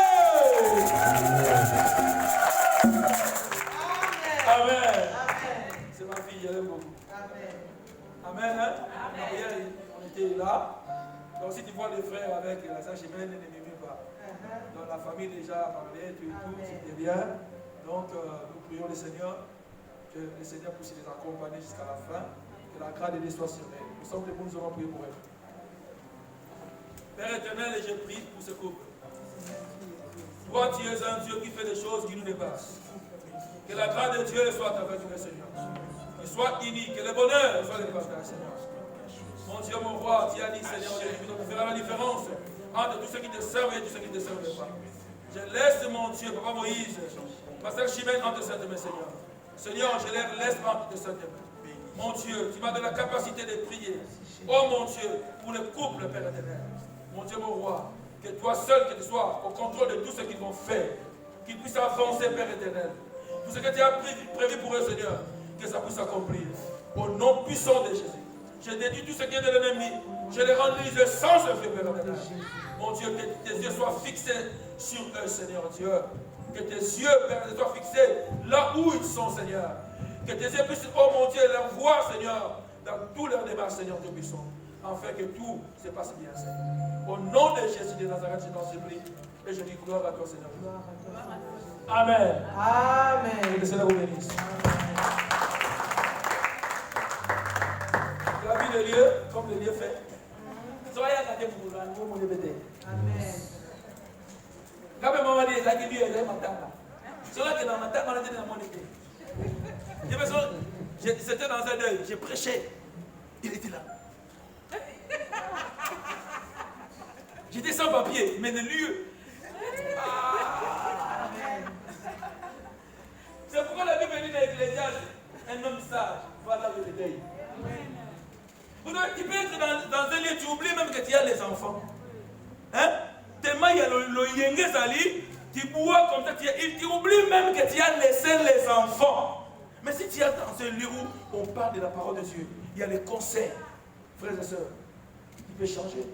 Amen. C'est ma fille, elle aime beaucoup. Amen. Hein? Hier, on était là. Donc si tu vois les frères avec la sœur Chimène, ne m'aimez pas. Donc la famille déjà a parlé, tout, c'était bien. Donc nous prions le Seigneur Que le Seigneur puisse les accompagner jusqu'à la fin. Que la grâce de Dieu soit sur eux. Nous sommes debout, nous allons prier pour eux. Père éternel, et je prie pour ce couple. Toi, tu es un Dieu qui fait des choses qui nous dépassent. Que la grâce de Dieu soit avec nous, Seigneur. Qu'il soit uni, que le bonheur soit avec nous, Seigneur. Mon Dieu, mon roi, tu as dit, Seigneur, tu feras la différence entre tous ceux qui te servent et tous ceux qui ne te servent pas. Je laisse, mon Dieu, Papa Moïse, Pasteur Chimène entre cette main, Seigneur. Seigneur, je les laisse entre cette main. Mon Dieu, tu m'as donné la capacité de prier. Oh mon Dieu, pour le couple, Père éternel. Mon Dieu, mon roi, que toi seul, que tu sois au contrôle de tout ce qu'ils vont faire, qu'ils puissent avancer, Père éternel. Tout ce que tu as prévu pour eux, Seigneur, que ça puisse s'accomplir. Au nom puissant de Jésus. Je détruis tout ce qui est de l'ennemi. Je les rends sans ce feu, Père éternel. Mon Dieu, que tes yeux soient fixés sur eux, Seigneur Dieu. Que tes yeux, Père, soient fixés là où ils sont, Seigneur. Que tes yeux puissent, oh mon Dieu, leur voir, Seigneur, dans tous leurs démarches, Seigneur Dieu puissant. Afin que tout se passe bien, Seigneur. Au nom de Jésus de Nazareth, je t'en supplie. Et je dis gloire à toi, Seigneur. Amen. Amen. Que le Seigneur vous bénisse. La vie de Dieu, comme le Dieu fait. Soyez à la pour vous, mon bébé. Amen. Quand même, maman dit, la vie est là, matin. C'est là que dans ma tête, on a dit dans mon idée. C'était dans un deuil, j'ai prêché. Il était là. J'étais sans papier, mais le lieu. C'est pourquoi la Bible dit dans l'Ecclésiaste, un homme sage va là le deuil. Tu peux être dans un lieu, tu oublies même que tu as les enfants. Hein? Tellement il y a le yenge zali, tu bois comme ça, tu oublies même que tu as laissé les enfants. Mais si tu es dans un lieu où on parle de la parole de Dieu, il y a les conseils, frères et sœurs, qui peuvent changer.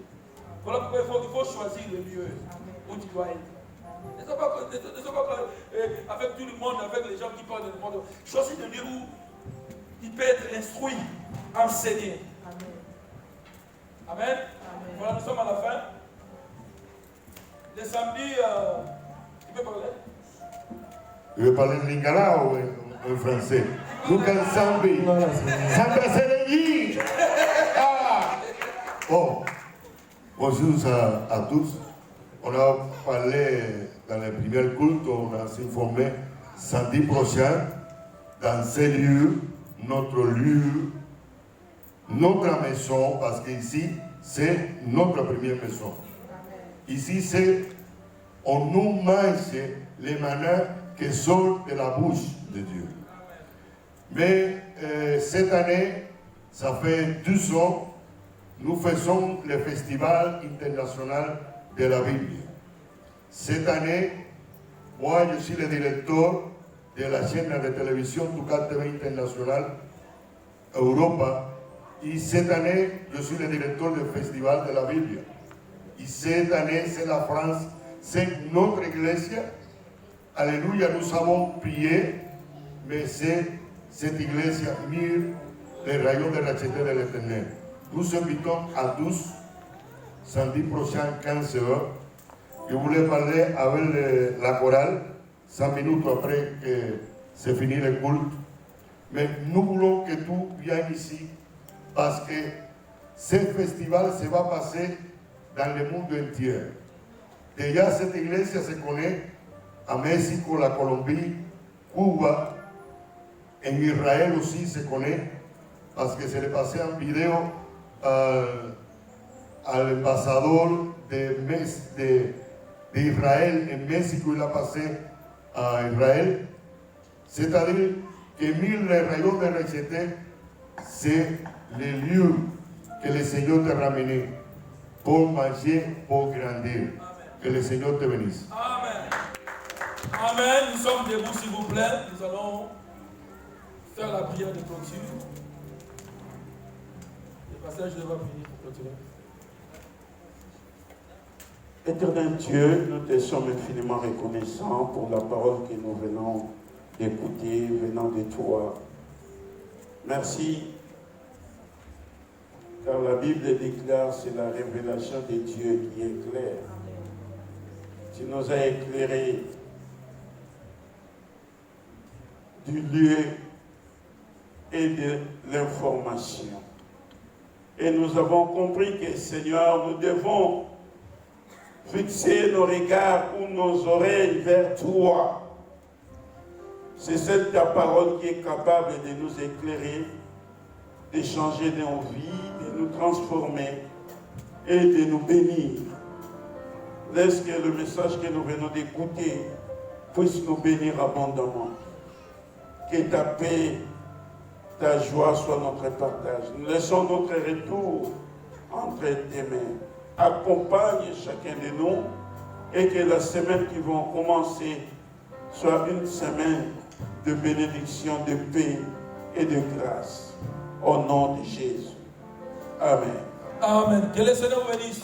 Voilà pourquoi il faut choisir le lieu où tu dois être. Ne sois pas avec tout le monde, avec les gens qui parlent de le monde. Choisis le lieu où il peut être instruit, enseigné. Amen. Amen. Voilà, nous sommes à la fin. Le samedi, tu peux parler? Je vais parler de lingala ou en français. Nous Sambi. Sandra Sérény. Bon, bonjour à tous. On a parlé dans les premiers cultes, on a s'informé samedi prochain dans ces lieux, notre maison, parce qu'ici, c'est notre première maison. Ici, on nous mange les manins qui sortent de la bouche de Dieu. Mais cette année, ça fait 2 ans, nous faisons le Festival international de la Bible. Cette année, moi, je suis le directeur de la chaîne de télévision Toukat TV International Europa. Et cette année, je suis le directeur du Festival de la Bible. Et cette année, c'est la France, c'est notre église. Alléluia, nous avons prié, mais c'est cette église mire les rayons de la racheté de l'Éternel. Nous invitons à tous, samedi prochain, 15h. Je voulais parler avec la chorale, 5 minutes après que c'est fini le culte. Mais nous voulons que tout vienne ici, parce que ce festival se va passer dans le monde entier. Déjà, cette église se connaît à Mexique, la Colombie, Cuba, en Israël aussi se connaît, parce que se le passé en vidéo à l'ambassadeur d'Israël en Mexique, il a passé à Israël. C'est-à-dire que 1000 rayons de rejetés, c'est le lieu que le Seigneur t'a ramené pour manger, pour grandir. Que le Seigneur te bénisse. Amen. Amen. Nous sommes debout, s'il vous plaît. Nous allons faire la prière de clôture. Le passage devra finir pour clôturer. Éternel Dieu, nous te sommes infiniment reconnaissants pour la parole que nous venons d'écouter, venant de toi. Merci, car la Bible déclare c'est la révélation de Dieu qui éclaire. Tu nous as éclairé du lieu et de l'information. Et nous avons compris que, Seigneur, nous devons fixer nos regards ou nos oreilles vers toi. C'est cette ta parole qui est capable de nous éclairer, de changer nos vies, de nous transformer et de nous bénir. Laisse que le message que nous venons d'écouter puisse nous bénir abondamment. Que ta paix, ta joie soit notre partage. Nous laissons notre retour entre tes mains. Accompagne chacun de nous et que la semaine qui va commencer soit une semaine de bénédiction, de paix et de grâce. Au nom de Jésus. Amen. Amen. Que le Seigneur vous bénisse.